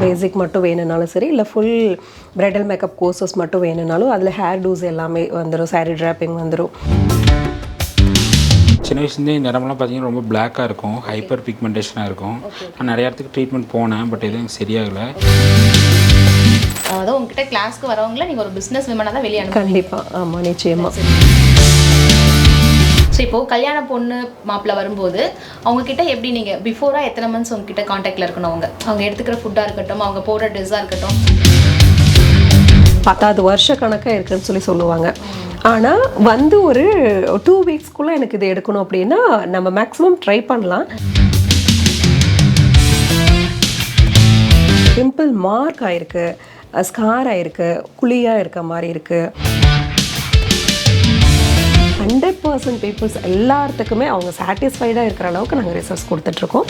பேசிக் மட்டும் வேணும்னாலும் சரி, இல்லை ஃபுல் பிரைடல் மேக்கப் கோர்சஸ் மட்டும் வேணும்னாலும் அதில் ஹேர் டூஸ் எல்லாமே வந்துடும், சாரீ ட்ராப்பிங் வந்துடும். சின்ன வயசுலேருந்தே நிறமெல்லாம் பார்த்தீங்கன்னா ரொம்ப பிளாக்காக இருக்கும், ஹைப்பர் பிக்மெண்டேஷனாக இருக்கும். நான் நிறைய இடத்துக்கு ட்ரீட்மெண்ட் போனேன், பட் எதுவும் சரியாகலை. அதாவது உங்ககிட்ட கிளாஸ்க்கு வரவங்கள நீங்கள் ஒரு பிஸ்னஸ் விமனாக தான் வெளியே அனுப்பி. கண்டிப்பாக, ஆமாம், நிச்சயமாக. ஸோ இப்போது கல்யாண பொண்ணு மாப்பிள்ளை வரும்போது அவங்கக்கிட்ட எப்படி நீங்கள் பிஃபோராக எத்தனை மந்த்ஸ் உங்ககிட்ட காண்டாக்டில் இருக்கணும்? அவங்க எடுத்துக்கிற ஃபுட்டாக இருக்கட்டும், அவங்க போடுற ட்ரெஸ்ஸாக இருக்கட்டும், 10 வருஷ கணக்காக இருக்குன்னு சொல்லுவாங்க. ஆனால் வந்து ஒரு 2 வீக்ஸ்க்குள்ளே எனக்கு இது எடுக்கணும் அப்படின்னா நம்ம மேக்ஸிமம் ட்ரை பண்ணலாம். பிம்பிள் மார்க் ஆயிருக்கு, ஸ்கார் ஆயிருக்கு, குழியாக இருக்க மாதிரி இருக்குது. 100% பீப்புள்ஸ் எல்லாத்துக்குமே அவங்க சாட்டிஸ்ஃபைடாக இருக்கிற அளவுக்கு நாங்கள் ரிசல்ட்ஸ் கொடுத்துட்ருக்கோம்.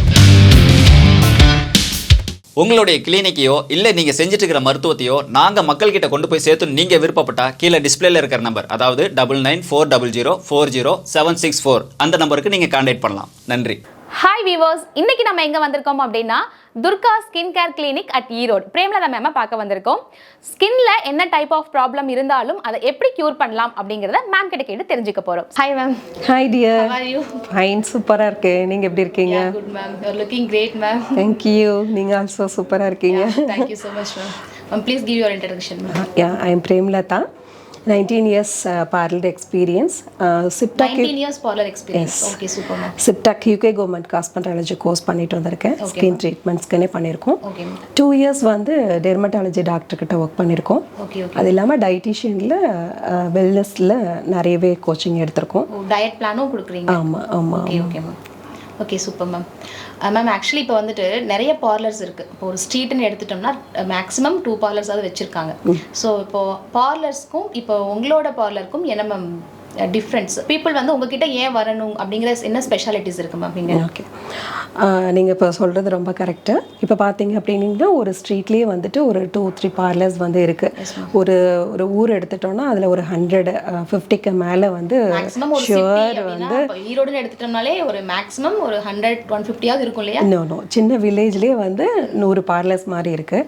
உங்களுடைய கிளினிக்கையோ இல்லை நீங்கள் செஞ்சுட்டு இருக்கிற மருத்துவத்தையோ நாங்கள் மக்கள்கிட்ட கொண்டு போய் சேர்த்து நீங்கள் விருப்பப்பட்டா கீழே டிஸ்பிளேல இருக்கிற நம்பர், அதாவது 9940040764 அந்த நம்பருக்கு நீங்கள் கான்டாக்ட் பண்ணலாம். நன்றி. ஹாய் வீவர்ஸ், இன்னைக்கு நம்ம எங்கே வந்திருக்கோம் அப்படின்னா Durga skin care clinic at Erode Premalatha மேமை பார்க்க வந்திருக்கோம். ஸ்கின்ல என்ன டைப் ஆஃப் ப்ராப்ளம் இருந்தாலும் அதை எப்படி க்யூர் பண்ணலாம் அப்படிங்கிறத மேம் கிட்ட கேட்டு தெரிஞ்சுக்க போகிறோம். Hi ma'am. Hi dear. How are you? Fine, சூப்பராக இருக்கேன். நீங்கள் எப்படி இருக்கீங்க? Good ma'am, you are looking great ma'am. Thank you. நீங்கள் ஆல்சோ சூப்பராக இருக்கீங்க. Thank you so much ma'am. Please give your introduction ma'am. I am Premalatha. 19 years parlor experience. SIPTAC 19 years parlor experience. Okay, super ma'am. SIPTAC UK government cosmetology course பண்ணிட்டு வந்திருக்கேன். Skin ட்ரீட்மெண்ட்ஸ்க்குனே பண்ணியிருக்கோம். Okay. 2 years வந்து dermatology doctor கிட்ட work பண்ணியிருக்கோம். Okay, okay. அது இல்லாமல் டயட்டிஷியனில் வெல்னஸில் நிறையவே coaching எடுத்திருக்கோம். டயட் பிளானும் கொடுக்குறீங்க? ஆமாம் ஆமாம். Okay okay ma'am. Okay, super ma'am. Ma'am actually இப்போ வந்துட்டு நிறைய பார்லர்ஸ் இருக்குது. இப்போ ஒரு ஸ்ட்ரீட்டுன்னு எடுத்துட்டோம்னா மேக்ஸிமம் 2 பார்லர்ஸாவது வச்சுருக்காங்க. ஸோ இப்போது பார்லர்ஸ்க்கும் இப்போ உங்களோட பார்லருக்கும் என்ன மேம் டிஃப்ரென்ஸ்? பீப்புள் வந்து உங்ககிட்ட ஏன் வரணும் அப்படிங்கிற என்ன ஸ்பெஷாலிட்டிஸ் இருக்குது மேம் நீங்கள்? ஓகே, நீங்கள் இப்போ சொல்கிறது ரொம்ப கரெக்டு. இப்போ பார்த்தீங்க அப்படின்னா ஒரு ஸ்ட்ரீட்லேயே வந்துட்டு ஒரு 2-3 பார்லர்ஸ் வந்து இருக்குது. ஒரு ஊர் எடுத்துட்டோம்னா அதில் ஒரு 150க்கு மேலே வந்து ஷுவர் வந்து ஈரோடுன்னு எடுத்துட்டோம்னாலே ஒரு மேக்ஸிமம் ஒரு 100-150 இருக்கும் இல்லையா? இன்னொன்று சின்ன வில்லேஜ்லேயே வந்து 100 பார்லர்ஸ் மாதிரி இருக்குது.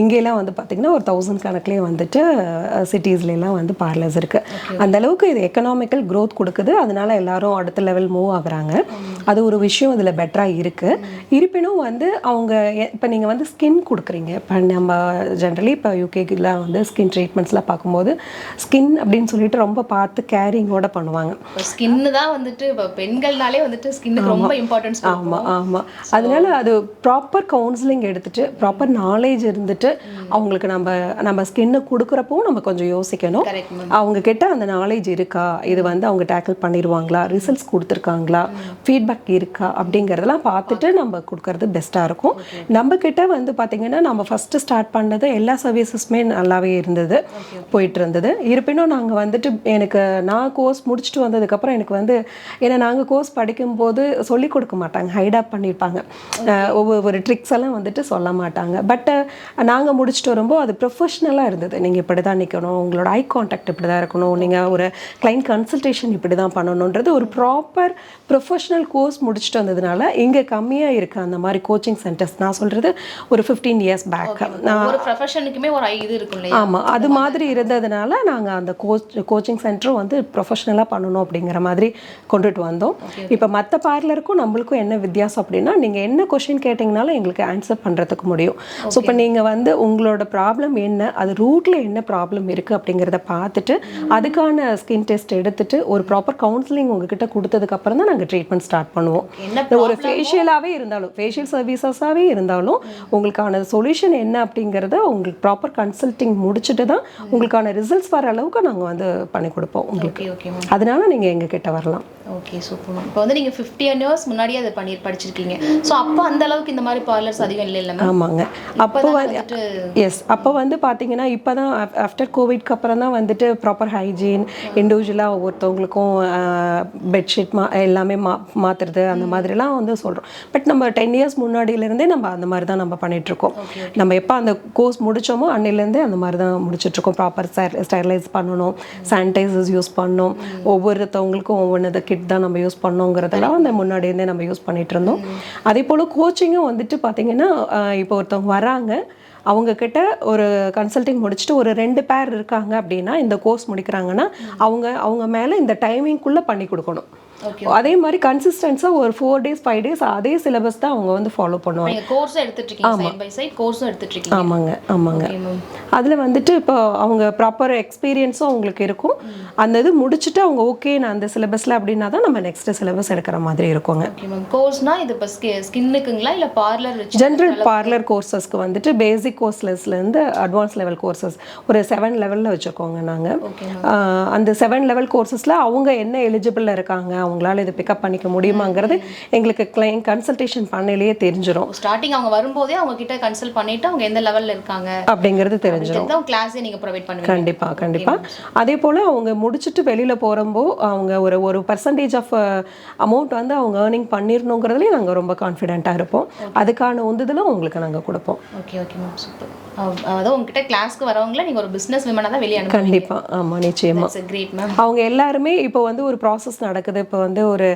இங்கெல்லாம் வந்து பார்த்திங்கன்னா ஒரு 1000 கணக்குலேயே வந்துட்டு சிட்டிஸ்லாம் வந்து பார்லர்ஸ் இருக்குது. அந்தளவுக்கு இது எக்கனாமிக்கல் க்ரோத் கொடுக்குது. அதனால எல்லாரும் அடுத்த லெவல் மூவ் ஆகுறாங்க. அது ஒரு விஷயம் இதில் பெட்டராக இருக்குது. இருப்பினும் வந்து அவங்க இப்போ நீங்கள் வந்து ஸ்கின் கொடுக்குறீங்க. இப்போ நம்ம ஜென்ரலி இப்போ யூகேலாம் வந்து ஸ்கின் ட்ரீட்மெண்ட்ஸ்லாம் பார்க்கும்போது ஸ்கின் அப்படின்னு சொல்லிட்டு ரொம்ப பார்த்து கேரிங்கோட பண்ணுவாங்க. ஸ்கின்னு தான் வந்துட்டு இப்போ பெண்கள்னாலே வந்துட்டு ஸ்கின்னுக்கு ரொம்ப இம்பார்ட்டன்ஸ். ஆமாம் ஆமாம். அதனால அது ப்ராப்பர் கவுன்சிலிங் எடுத்துட்டு ப்ராப்பர் நாலேஜ் இருந்துட்டு அவங்களுக்கு நம்ம ஸ்கின்னு கொடுக்குறப்போ நம்ம கொஞ்சம் யோசிக்கணும். அவங்க கிட்ட அந்த நாலேஜ் இருக்கா, இது வந்து அவங்க டேக்கிள் பண்ணிடுவாங்களா, ரிசல்ட்ஸ் கொடுத்துருக்காங்களா, ஃபீட்பேக் இருக்கா அப்படிங்கிறதெல்லாம் பார்த்துட்டு நம்ம கொடுக்கறது பெஸ்ட்டாக இருக்கும். நம்ம கிட்ட வந்து பார்த்திங்கன்னா நம்ம ஃபஸ்ட்டு ஸ்டார்ட் பண்ணது எல்லா சர்வீசஸுமே நல்லாவே இருந்தது, போயிட்டு இருந்தது. இருப்பினும் நாங்கள் வந்துட்டு நான் கோர்ஸ் முடிச்சுட்டு வந்ததுக்கப்புறம் எனக்கு வந்து ஏன்னா நாங்கள் கோர்ஸ் படிக்கும்போது சொல்லிக் கொடுக்க மாட்டாங்க, ஹைடாப் பண்ணியிருப்பாங்க. ஒவ்வொரு ட்ரிக்ஸ் எல்லாம் வந்துட்டு சொல்ல மாட்டாங்க. பட் நாங்கள் முடிச்சுட்டு வரும்போது அது ப்ரொஃபஷ்னலாக இருந்தது. நீங்கள் இப்படி தான் நிற்கணும், உங்களோட ஐ கான்டாக்ட் இப்படி தான் இருக்கணும், நீங்கள் ஒரு கிளைண்ட் கன்சல்டேஷன் இப்படி தான் பண்ணணுன்றது ஒரு ப்ராப்பர் ப்ரொஃபஷ்னல் கோர்ஸ் முடிச்சுட்டு வந்ததுனால இங்கே கம்மியாக இருக்குது அந்த மாதிரி கோச்சிங் சென்டர்ஸ். நான் சொல்கிறது ஒரு 15 years பேக். ஒரு ப்ரொஃபஷனுக்குமே ஒரு இது இருக்கும் இல்லையா? ஆமாம், அது மாதிரி இருந்ததுனால நாங்கள் அந்த கோச்சிங் சென்டரும் வந்து ப்ரொஃபஷ்னலாக பண்ணணும் அப்படிங்கிற மாதிரி கொண்டுட்டு வந்தோம். இப்போ மற்ற பார்லருக்கும் நம்மளுக்கும் என்ன வித்தியாசம் அப்படின்னா நீங்கள் என்ன கொஷின் கேட்டிங்கனாலும் எங்களுக்கு ஆன்சர் பண்ணுறதுக்கு முடியும். ஸோ இப்போ நீங்கள் வந்து உங்களோட ப்ராப்ளம் என்ன, அது ரூட்டில் என்ன ப்ராப்ளம் இருக்குது அப்படிங்கிறத பார்த்துட்டு அதுக்கான ஸ்கின் டெஸ்ட் எடுத்துட்டு ஒரு ப்ராப்பர் கவுன்சிலிங் உங்ககிட்ட கொடுத்ததுக்கப்புறம் தான் நாங்கள் ட்ரீட்மெண்ட் ஸ்டார்ட் பண்ணுவோம். ஒரு ஃபேஷியலாகவே இருந்தாலும், ஃபேஷியல் சர்வீசஸாகவே இருந்தாலும் உங்களுக்கான சொல்யூஷன் என்ன அப்படிங்கிறத உங்களுக்கு ப்ராப்பர் கன்சல்டிங் முடிச்சுட்டு தான் உங்களுக்கான ரிசல்ட்ஸ் வர அளவுக்கு நாங்கள் வந்து பண்ணி கொடுப்போம் உங்களுக்கு. அதனால நீங்கள் எங்ககிட்ட வரலாம். Okay, super ma'am. இப்போ வந்து நீங்கள் 15 years முன்னாடியே அதை படிச்சிருக்கீங்க. ஸோ அப்போ அந்த அளவுக்கு இந்த மாதிரி பார்லர்ஸ் அதிகம் இல்லை இல்லை மேம்? ஆமாங்க. அப்போ வந்து அப்போ வந்து பார்த்தீங்கன்னா இப்போ தான் ஆஃப்டர் கோவிட்க்கு அப்புறம் தான் வந்துட்டு ப்ராப்பர் ஹைஜீன், இண்டிவிஜுவல் பதிலாக ஒவ்வொருத்தவங்களுக்கும் பெட்ஷீட் எல்லாமே மாற்றுறது அந்த மாதிரிலாம் வந்து சொல்கிறோம். பட் நம்ம 10 இயர்ஸ் முன்னாடியிலேருந்தே நம்ம அந்த மாதிரி தான் நம்ம பண்ணிகிட்ருக்கோம். நம்ம எப்போ அந்த கோர்ஸ் முடித்தோமோ அன்னிலேருந்தே அந்த மாதிரி தான் முடிச்சிட்ருக்கோம். ப்ராப்பர் ஸ்டெரிலைஸ் பண்ணணும், சானிடைசர்ஸ் யூஸ் பண்ணணும், ஒவ்வொருத்தவங்களுக்கும் ஒவ்வொன்று கிட் தான் நம்ம யூஸ் பண்ணோங்கிறதெல்லாம் அந்த முன்னாடியிருந்தே நம்ம யூஸ் பண்ணிகிட்டு இருந்தோம். அதே போல் கோச்சிங்கும் வந்துட்டு பார்த்திங்கன்னா இப்போ ஒருத்தவங்க வராங்க, அவங்கக்கிட்ட ஒரு கன்சல்டிங் முடிச்சுட்டு ஒரு 2 பேர் இருக்காங்க அப்படின்னா, இந்த கோர்ஸ் முடிக்கிறாங்கன்னா அவங்க மேலே இந்த டைமிங்குள்ளே பண்ணி கொடுக்கணும். அதே மாதிரி கன்சிஸ்டன்ஸாக ஒரு 4 days 5 days அதே சிலபஸ் தான் அவங்க வந்து ஃபாலோ பண்ணுவாங்க. கோர்ஸும் எடுத்துட்டு இருக்கீங்க, சைட் பை சைட் கோர்ஸும் எடுத்துட்டு இருக்கீங்க. ஆமாங்க. அதில் வந்துட்டு இப்போ அவங்க ப்ராப்பர் எக்ஸ்பீரியன்ஸும் அவங்களுக்கு இருக்கும். அந்த இது முடிச்சுட்டு அவங்க ஓகே நான் அந்த சிலபஸில் அப்படின்னா தான் நம்ம நெக்ஸ்ட் சிலபஸ் எடுக்கிற மாதிரி இருக்குங்க. கோர்ஸ்னா இது இப்போ ஸ்கின்னுக்குங்களா இல்லை பார்லர்? ஜென்ரல் பார்லர் கோர்சஸ்க்கு வந்துட்டு பேசிக் கோர்ஸ்லேருந்து அட்வான்ஸ் லெவல் கோர்சஸ் ஒரு 7 லெவலில் வச்சுருக்கோங்க நாங்கள். அந்த 7 லெவல் கோர்சஸில் அவங்க என்ன எலிஜிபிள் இருக்காங்க, அவங்களால இதை பிக்கப் பண்ணிக்க முடியுமாங்கிறது எங்களுக்கு கிளைண்ட் கன்சல்டேஷன் பண்ணலையே தெரிஞ்சிடும். ஸ்டார்டிங் அவங்க வரும்போதே அவங்க கிட்ட கன்சல்ட் பண்ணிட்டு அவங்க எந்த லெவலில் இருக்காங்க அப்படிங்கிறது தெரிஞ்சிடும். கிளாஸே நீங்கள் ப்ரொவைட் பண்ணுவீங்க. கண்டிப்பாக. அதே போல் அவங்க முடிச்சுட்டு வெளியில் போகிறப்போ அவங்க ஒரு பர்சன்டேஜ் ஆஃப் அமௌண்ட் வந்து அவங்க ஏர்னிங் பண்ணிடணுங்கிறதுலேயும் நாங்கள் ரொம்ப கான்ஃபிடென்ட்டாக இருப்போம். அதுக்கான உந்துதலும் உங்களுக்கு நாங்கள் கொடுப்போம். Okay ma'am, super. அதாவது உங்ககிட்ட கிளாஸ்க்கு வரவங்கள நீங்கள் ஒரு பிஸ்னஸ் விமனாக தான் வெளியே அனுப்புவீங்க. கண்டிப்பாக, ஆமாம், நிச்சயமாக. Great ma'am. அவங்க எல்லாருமே இப்போ வந்து ஒரு ப்ராசஸ் நடக்குது. இப்போ வந்து ஒரு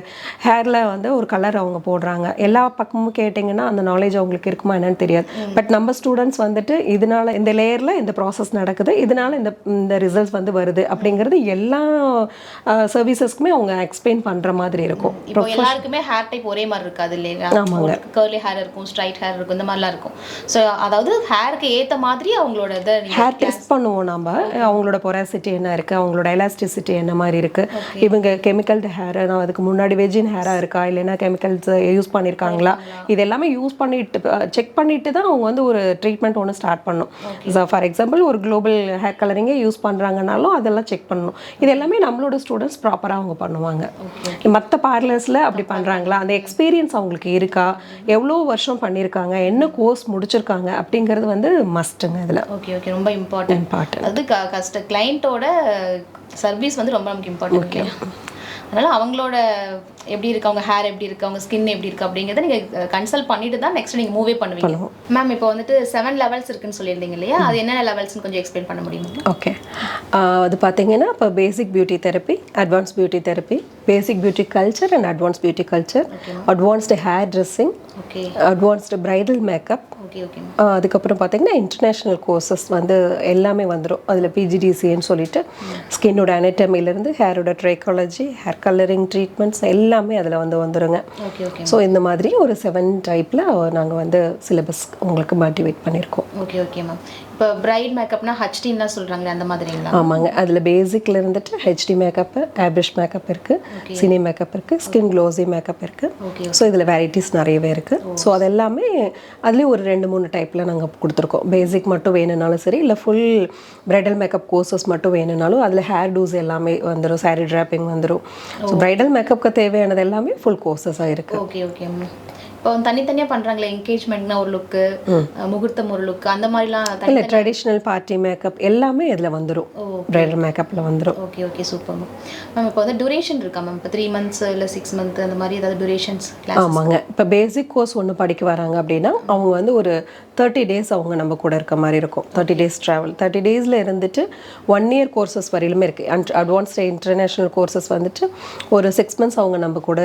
ஹேரில் வந்து ஒரு கலர் அவங்க போடுறாங்க. எல்லா பக்கமும் கேட்டிங்கன்னா அந்த நாலேஜ் அவங்களுக்கு இருக்குமா என்னன்னு தெரியாது. பட் நம்ம ஸ்டூடெண்ட்ஸ் வந்துட்டு இதனால இந்த லேயரில் இந்த ப்ராசஸ் நடக்குது, இதனால இந்த ரிசல்ட்ஸ் வந்து வருது அப்படிங்கிறது எல்லா சர்வீசஸ்க்குமே அவங்க எக்ஸ்பிளைன் பண்ணுற மாதிரி இருக்கும். இப்போ எல்லாருக்குமே ஹேர் டைப் ஒரே மாதிரி இருக்காது இல்லையா? ஆமாங்க. கர்லி ஹேர் இருக்கும், ஸ்ட்ரைட் ஹேர் இருக்கும், இந்த மாதிரிலாம் இருக்கும். ஸோ அதாவது ஹேருக்கு ஏற்ற மாதிரி அவங்களோட இதை ஹேர் டெஸ்ட் பண்ணுவோம் நம்ம. அவங்களோட பொராசிட்டி என்ன இருக்குது, அவங்களோட எலாஸ்டிசிட்டி என்ன மாதிரி இருக்குது, இவங்க கெமிக்கல் ஹேர், நான் அதுக்கு முன்னாடி வெஜின் ஹேராக இருக்கா இல்லைன்னா கெமிக்கல்ஸ் யூஸ் பண்ணியிருக்காங்களா, இது எல்லாமே யூஸ் பண்ணிட்டு செக் பண்ணிட்டு தான் அவங்க வந்து ஒரு ட்ரீட்மெண்ட் ஒன்று ஸ்டார்ட் பண்ணணும். ஃபார் எக்ஸாம்பிள் ஒரு குளோபல் ஹேர் கலரிங்கே யூஸ் பண்ணுறாங்கனாலும் அதெல்லாம் செக் பண்ணணும். இது எல்லாமே நம்மளோட ஸ்டூடெண்ட்ஸ் ப்ராப்பராக அவங்க பண்ணுவாங்க. மற்ற பார்லர்ஸில் அப்படி பண்ணுறாங்களா, அந்த எக்ஸ்பீரியன்ஸ் அவங்களுக்கு இருக்கா, எவ்வளோ வருஷம் பண்ணியிருக்காங்க, என்ன கோர்ஸ் முடிச்சிருக்காங்க அப்படிங்கிறது வந்து மஸ்ட்டுங்க இதில். ஓகே ரொம்ப இம்பார்ட்டன்ட். அது கிளைண்ட்டோட சர்வீஸ் வந்து ரொம்ப நமக்கு இம்பார்ட்டன்ட். அதனால் அவங்களோட எப்படி இருக்கு, அவங்க ஹேர் எப்படி இருக்குது, அவங்க ஸ்கின் எப்படி இருக்குது அப்படிங்கிறத நீங்கள் கன்சல்ட் பண்ணிட்டு தான் நெக்ஸ்ட் நீங்கள் மூவே பண்ணுவீங்க. மேம் இப்போ வந்துட்டு 7 லெவல்ஸ் இருக்குன்னு சொல்லியிருந்தீங்க இல்லையா, அது என்னென்ன லெவல்ஸ்னு கொஞ்சம் எக்ஸ்பிளைன் பண்ண முடியுமா? ஓகே, அது பார்த்தீங்கன்னா இப்போ basic beauty therapy, advance beauty therapy, basic beauty culture and advance beauty culture, advanced hair dressing, advanced bridal makeup, அதுக்கப்புறம் பார்த்தீங்கன்னா இன்டர்நேஷ்னல் கோர்சஸ் வந்து எல்லாமே வந்துடும். அதில் பிஜிடிசின்னு சொல்லிட்டு ஸ்கின்னோட அனட்டமிலேருந்து ஹேரோட ட்ரைக்காலஜி, ஹேர் கலரிங் ட்ரீட்மெண்ட்ஸ் எல்லாமே அதில் வந்து வந்துடுங்க. ஸோ இந்த மாதிரி ஒரு 7 டைப்பில் நாங்கள் வந்து சிலபஸ் உங்களுக்கு மோட்டிவேட் பண்ணியிருக்கோம். Okay ma'am. இப்போ பிரைட் மேக்கப்னா ஹெச்டின்னா சொல்கிறாங்களே அந்த மாதிரிங்களா? ஆமாங்க, அதில் பேசிக்கில் இருந்துட்டு ஹெச்டி மேக்கப்பு, ஆப்ரிஷ் மேக்கப் இருக்குது, சினி மேக்கப் இருக்குது, ஸ்கின் க்ளோஸி மேக்கப் இருக்குது. ஸோ இதில் வெரைட்டிஸ் நிறையவே இருக்குது. ஸோ அது எல்லாமே அதுலேயும் ஒரு 2-3 டைப்பில் நாங்கள் கொடுத்துருக்கோம். பேசிக் மட்டும் வேணும்னாலும் சரி, இல்லை ஃபுல் பிரைடல் மேக்கப் கோர்சஸ் மட்டும் வேணும்னாலும் அதில் ஹேர் டூஸ் எல்லாமே வந்துடும், சாரி ட்ராப்பிங் வந்துடும். ஸோ பிரைடல் மேக்கப்புக்கு தேவையானது எல்லாமே ஃபுல் கோர்சஸாக இருக்குது. ஓகே. இப்போ தனித்தனியாக பண்ணுறாங்களே, என்கேஜ்மெண்ட்னா ஒரு லுக்கு, முகூர்த்தம் ஒரு லுக்கு, அந்த மாதிரிலாம் இல்லை, ட்ரெடிஷ்னல் பார்ட்டி மேக்கப் எல்லாமே இதில் வந்துடும், பிரைடல் மேக்கப்பில் வந்துடும். Okay super ma'am. இப்போ வந்து டியூரேஷன் இருக்கா மேம்? இப்போ 3 months இல்லை 6 months அந்த மாதிரி ஏதாவது டியூரேஷன்ஸ்? ஆமாங்க, இப்போ பேசிக் கோர்ஸ் ஒன்று படிக்க வராங்க அப்படின்னா அவங்க வந்து ஒரு 30 days அவங்க நம்ம கூட இருக்க மாதிரி இருக்கும். 30 days ட்ராவல், 30 daysல இருந்துட்டு 1 year கோர்சஸ் வரையிலுமே இருக்குது. அட்வான்ஸ்டு இன்டர்நேஷ்னல் கோர்சஸ் வந்துட்டு ஒரு 6 months அவங்க நம்ம கூட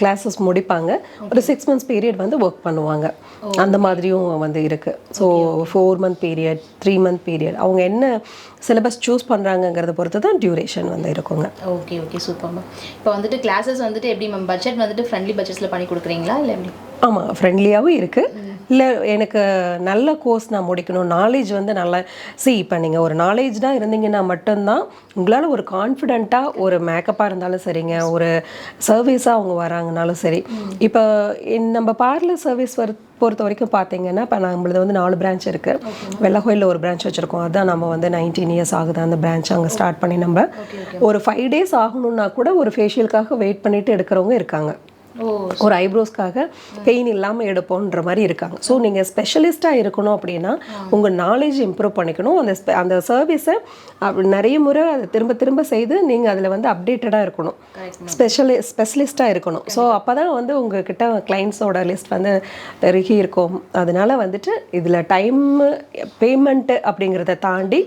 கிளாஸஸ் முடிப்பாங்க. ஒரு 6 months பீரியட் வந்து ஒர்க் பண்ணுவாங்க. அந்த மாதிரியும் வந்து இருக்குது. So 4 month period, 3 month period, அவங்க என்ன சிலபஸ் சூஸ் பண்ணுறாங்கங்கிறத பொறுத்து தான் டியூரேஷன் வந்து இருக்குங்க. Okay super ma'am. இப்போ வந்துட்டு கிளாஸஸ் வந்துட்டு எப்படி மேம், பட்ஜெட் வந்துட்டு ஃப்ரெண்ட்லி பட்ஜெட்ஸில் பண்ணி கொடுக்குறீங்களா இல்லை எப்படி? ஆமாம், ஃப்ரெண்ட்லியாகவும் இருக்குது. இல்லை எனக்கு நல்ல கோர்ஸ் நான் முடிக்கணும், நாலேஜ் வந்து நல்லா இப்போ நீங்கள் ஒரு நாலேஜ்டாக இருந்தீங்கன்னா மட்டும்தான் உங்களால் ஒரு கான்ஃபிடென்ட்டாக ஒரு மேக்கப்பாக இருந்தாலும் சரிங்க, ஒரு சர்வீஸாக அவங்க வராங்கனாலும் சரி. இப்போ நம்ம பார்லர் சர்வீஸ் பொறுத்த வரைக்கும் பார்த்தீங்கன்னா, இப்போ நம்மளது வந்து 4 பிரான்ச் இருக்குது. வெள்ளகோயிலில் ஒரு பிரான்ச் வச்சுருக்கோம். அதுதான் நம்ம வந்து 19 years ஆகுது அந்த பிரான்ச் அங்கே ஸ்டார்ட் பண்ணி. நம்ம ஒரு 5 days ஆகணுன்னா கூட ஒரு ஃபேஷியலுக்காக வெயிட் பண்ணிவிட்டு எடுக்கிறவங்க இருக்காங்க. ஒரு ஐப்ரோஸ்க்காக பெயின் இல்லாமல் எடுப்போன்ற மாதிரி இருக்காங்க. ஸோ நீங்கள் ஸ்பெஷலிஸ்ட்டாக இருக்கணும் அப்படின்னா உங்கள் நாலேஜ் இம்ப்ரூவ் பண்ணிக்கணும். அந்த சர்வீஸை நிறைய முறை அதை திரும்ப திரும்ப செய்து நீங்கள் அதில் வந்து அப்டேட்டடாக இருக்கணும், ஸ்பெஷலிஸ்ட்டாக இருக்கணும். ஸோ அப்போ தான் வந்து உங்ககிட்ட கிளைண்ட்ஸோட லிஸ்ட் வந்து பெருகி இருக்கும். அதனால வந்துட்டு இதில் டைம் பேமெண்ட்டு அப்படிங்கிறத தாண்டி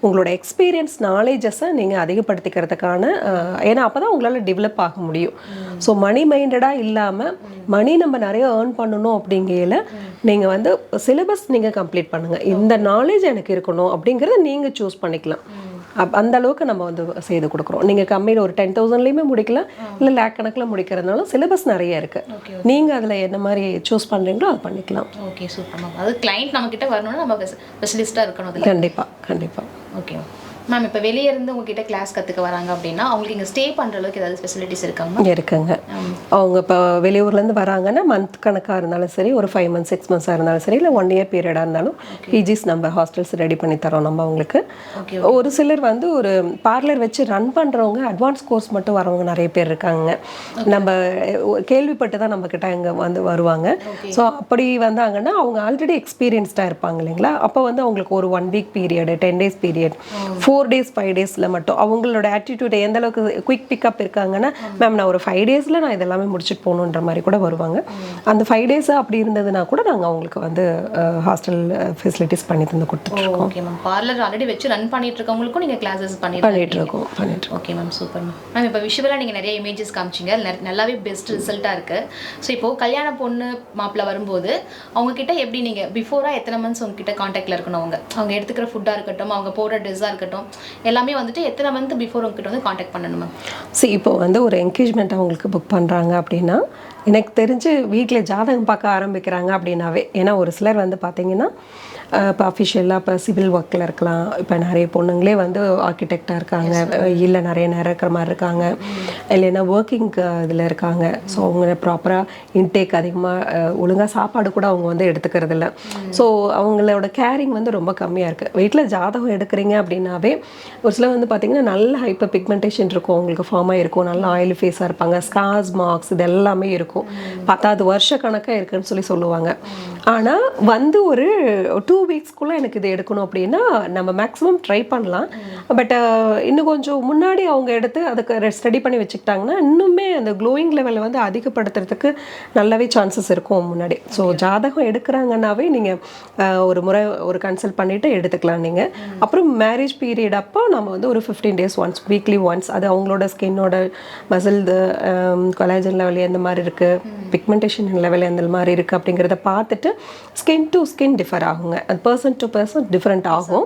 உங்களோட எக்ஸ்பீரியன்ஸ் நாலேஜஸை நீங்கள் அதிகப்படுத்திக்கிறதுக்கான ஏன்னா அப்போ தான் உங்களால் டெவலப் ஆக முடியும். ஸோ மணி மைண்டடாக இல்லாமல் மணி நம்ம நிறைய ஏர்ன் பண்ணணும் அப்படிங்கையில் நீங்கள் வந்து சிலபஸ் நீங்கள் கம்ப்ளீட் பண்ணுங்கள். இந்த நாலேஜ் எனக்கு இருக்கணும் அப்படிங்கிறத நீங்கள் சூஸ் பண்ணிக்கலாம். அந்த அளவுக்கு நம்ம வந்து செய்து கொடுக்குறோம். நீங்கள் கம்மியில் ஒரு 10,000லேயுமே முடிக்கலாம், இல்லை லேக் கணக்கில் முடிக்கிறதுனால சிலபஸ் நிறைய இருக்குது. நீங்கள் அதில் என்ன மாதிரி சூஸ் பண்ணுறீங்களோ அது பண்ணிக்கலாம். Okay, super ma'am. அது கிளைண்ட் நம்மக்கிட்ட வரணும்னா நம்ம ஸ்பெஷலிஸ்ட்டாக இருக்கணும். கண்டிப்பாக. Okay ma'am. இப்போ வெளியே இருந்து உங்ககிட்ட கிளாஸ் கற்றுக்க வராங்க அப்படின்னா அவங்களுக்கு இங்கே ஸ்டே பண்ணுற அளவுக்கு ஏதாவது ஃபெசிலிட்டிஸ் இருக்காங்க? இருக்குங்க. அவங்க இப்போ வெளியூர்லேருந்து வராங்கன்னா மந்த் கணக்காக இருந்தாலும் சரி, ஒரு 5 months 6 months இருந்தாலும் சரி, இல்லை 1 year பீரியடாக இருந்தாலும் பிஜிஸ் நம்ம ஹாஸ்டல்ஸ் ரெடி பண்ணி தரோம் நம்ம அவங்களுக்கு. ஒரு சிலர் வந்து ஒரு பார்லர் வச்சு ரன் பண்ணுறவங்க அட்வான்ஸ் கோர்ஸ் மட்டும் வரவங்க நிறைய பேர் இருக்காங்க. நம்ம கேள்விப்பட்டு தான் நம்மக்கிட்ட இங்கே வந்து வருவாங்க. ஸோ அப்படி வந்தாங்கன்னா அவங்க ஆல்ரெடி எக்ஸ்பீரியன்ஸ்டாக இருப்பாங்க இல்லைங்களா. அப்போ வந்து அவங்களுக்கு ஒரு 1 week period, 10 days period, 4 days 5 daysல மட்டும் அவங்களோட ஆட்டிடியூட் எந்த அளவுக்கு குயிக் பிக்கப் இருக்காங்கன்னா, மேம் நான் ஒரு 5 daysல நான் இதெல்லாமே முடிச்சுட்டு போகணுன்ற மாதிரி கூட வருவாங்க. அந்த 5 days அப்படி இருந்ததுன்னா கூட நாங்கள் அவங்களுக்கு வந்து ஹாஸ்டல் ஃபெசிலிட்டிஸ் பண்ணி தந்து கொடுத்துருக்கோம். Okay ma'am. பார்லர் ஆல்ரெடி வச்சு ரன் பண்ணிட்டு இருக்கவங்களுக்கும் நீங்கள் கிளாஸஸ் பண்ணிட்டு இருக்கோம். Okay ma'am, super ma'am. Ma'am இப்போ விஷுவலாக நீங்கள் நிறைய இமேஜஸ் காமிச்சிங்க, நல்லாவே பெஸ்ட் ரிசல்ட்டாக இருக்குது. ஸோ இப்போது கல்யாண பொண்ணு மாப்பிள்ளை வரும்போது அவங்கக்கிட்ட எப்படி நீங்கள் பிஃபோராக எத்தனை மந்த்ஸ் உங்ககிட்ட காண்டாக்டில் இருக்கணும்? அவங்க எடுத்துக்கிற ஃபுட்டாக இருக்கட்டும், அவங்க போடுற ட்ரெஸ்ஸாக இருக்கட்டும், எல்லாமே வந்துட்டு எத்தனை மந்த் பிஃபோர் உங்ககிட்ட வந்து காண்டாக்ட் பண்ணணுமா? இப்போ வந்து ஒரு என்கேஜ்மெண்ட் அவங்களுக்கு புக் பண்ணுறாங்க அப்படின்னா எனக்கு தெரிஞ்சு வீட்டில் ஜாதகம் பார்க்க ஆரம்பிக்கிறாங்க அப்படின்னாவே, ஏன்னா ஒரு சிலர் வந்து பார்த்தீங்கன்னா இப்போ அஃபிஷியலாக இப்போ சிவில் ஒர்க்கில் இருக்கலாம், இப்போ நிறைய பொண்ணுங்களே வந்து ஆர்கிடெக்டாக இருக்காங்க, இல்லை நிறைய நேரம் இருக்கிற மாதிரி இருக்காங்க, இல்லைன்னா ஒர்க்கிங் இதில் இருக்காங்க. ஸோ அவங்க ப்ராப்பராக இன்டேக் அதிகமாக ஒழுங்காக சாப்பாடு கூட அவங்க வந்து எடுத்துக்கிறது இல்லை. ஸோ அவங்களோட கேரிங் வந்து ரொம்ப கம்மியாக இருக்குது. வீட்டில் ஜாதகம் எடுக்கிறீங்க அப்படின்னாவே ஒரு சிலர் வந்து பார்த்திங்கன்னா நல்ல ஹைப்பர் பிக்மெண்டேஷன் இருக்கும், அவங்களுக்கு ஃபார்மாக இருக்கும், நல்ல ஆயில் ஃபேஸாக இருப்பாங்க, ஸ்கார்ஸ் மார்க்ஸ் இது எல்லாமே இருக்கும், 10 வருஷ கணக்காக இருக்குன்னு சொல்லுவாங்க. ஆனால் வந்து ஒரு 2 weeksக்குள்ளே எனக்கு இது எடுக்கணும் அப்படின்னா நம்ம மேக்ஸிமம் ட்ரை பண்ணலாம். பட் இன்னும் கொஞ்சம் முன்னாடி அவங்க எடுத்து அதுக்கு ஸ்டடி பண்ணி வச்சுக்கிட்டாங்கன்னா இன்னுமே அந்த க்ளோயிங் லெவலை வந்து அதிகப்படுத்துறதுக்கு நல்லாவே சான்சஸ் இருக்கும் முன்னாடி. ஸோ ஜாதகம் எடுக்கிறாங்கன்னாவே நீங்கள் ஒரு முறை ஒரு கன்சல்ட் பண்ணிவிட்டு எடுத்துக்கலாம் நீங்கள். அப்புறம் மேரேஜ் பீரியட் அப்போ நம்ம வந்து ஒரு 15 days ஒன்ஸ், வீக்லி ஒன்ஸ், அது அவங்களோட ஸ்கின்னோட மசில் கொலாஜன் லெவல் எந்த மாதிரி இருக்குது, பிக்மெண்டேஷன் லெவல் எந்த மாதிரி இருக்குது அப்படிங்கிறத பார்த்துட்டு ஸ்கின் டு ஸ்கின் டிஃபர் ஆகுங்க, அது பர்சன் டு பர்சன் டிஃப்ரெண்ட் ஆகும்.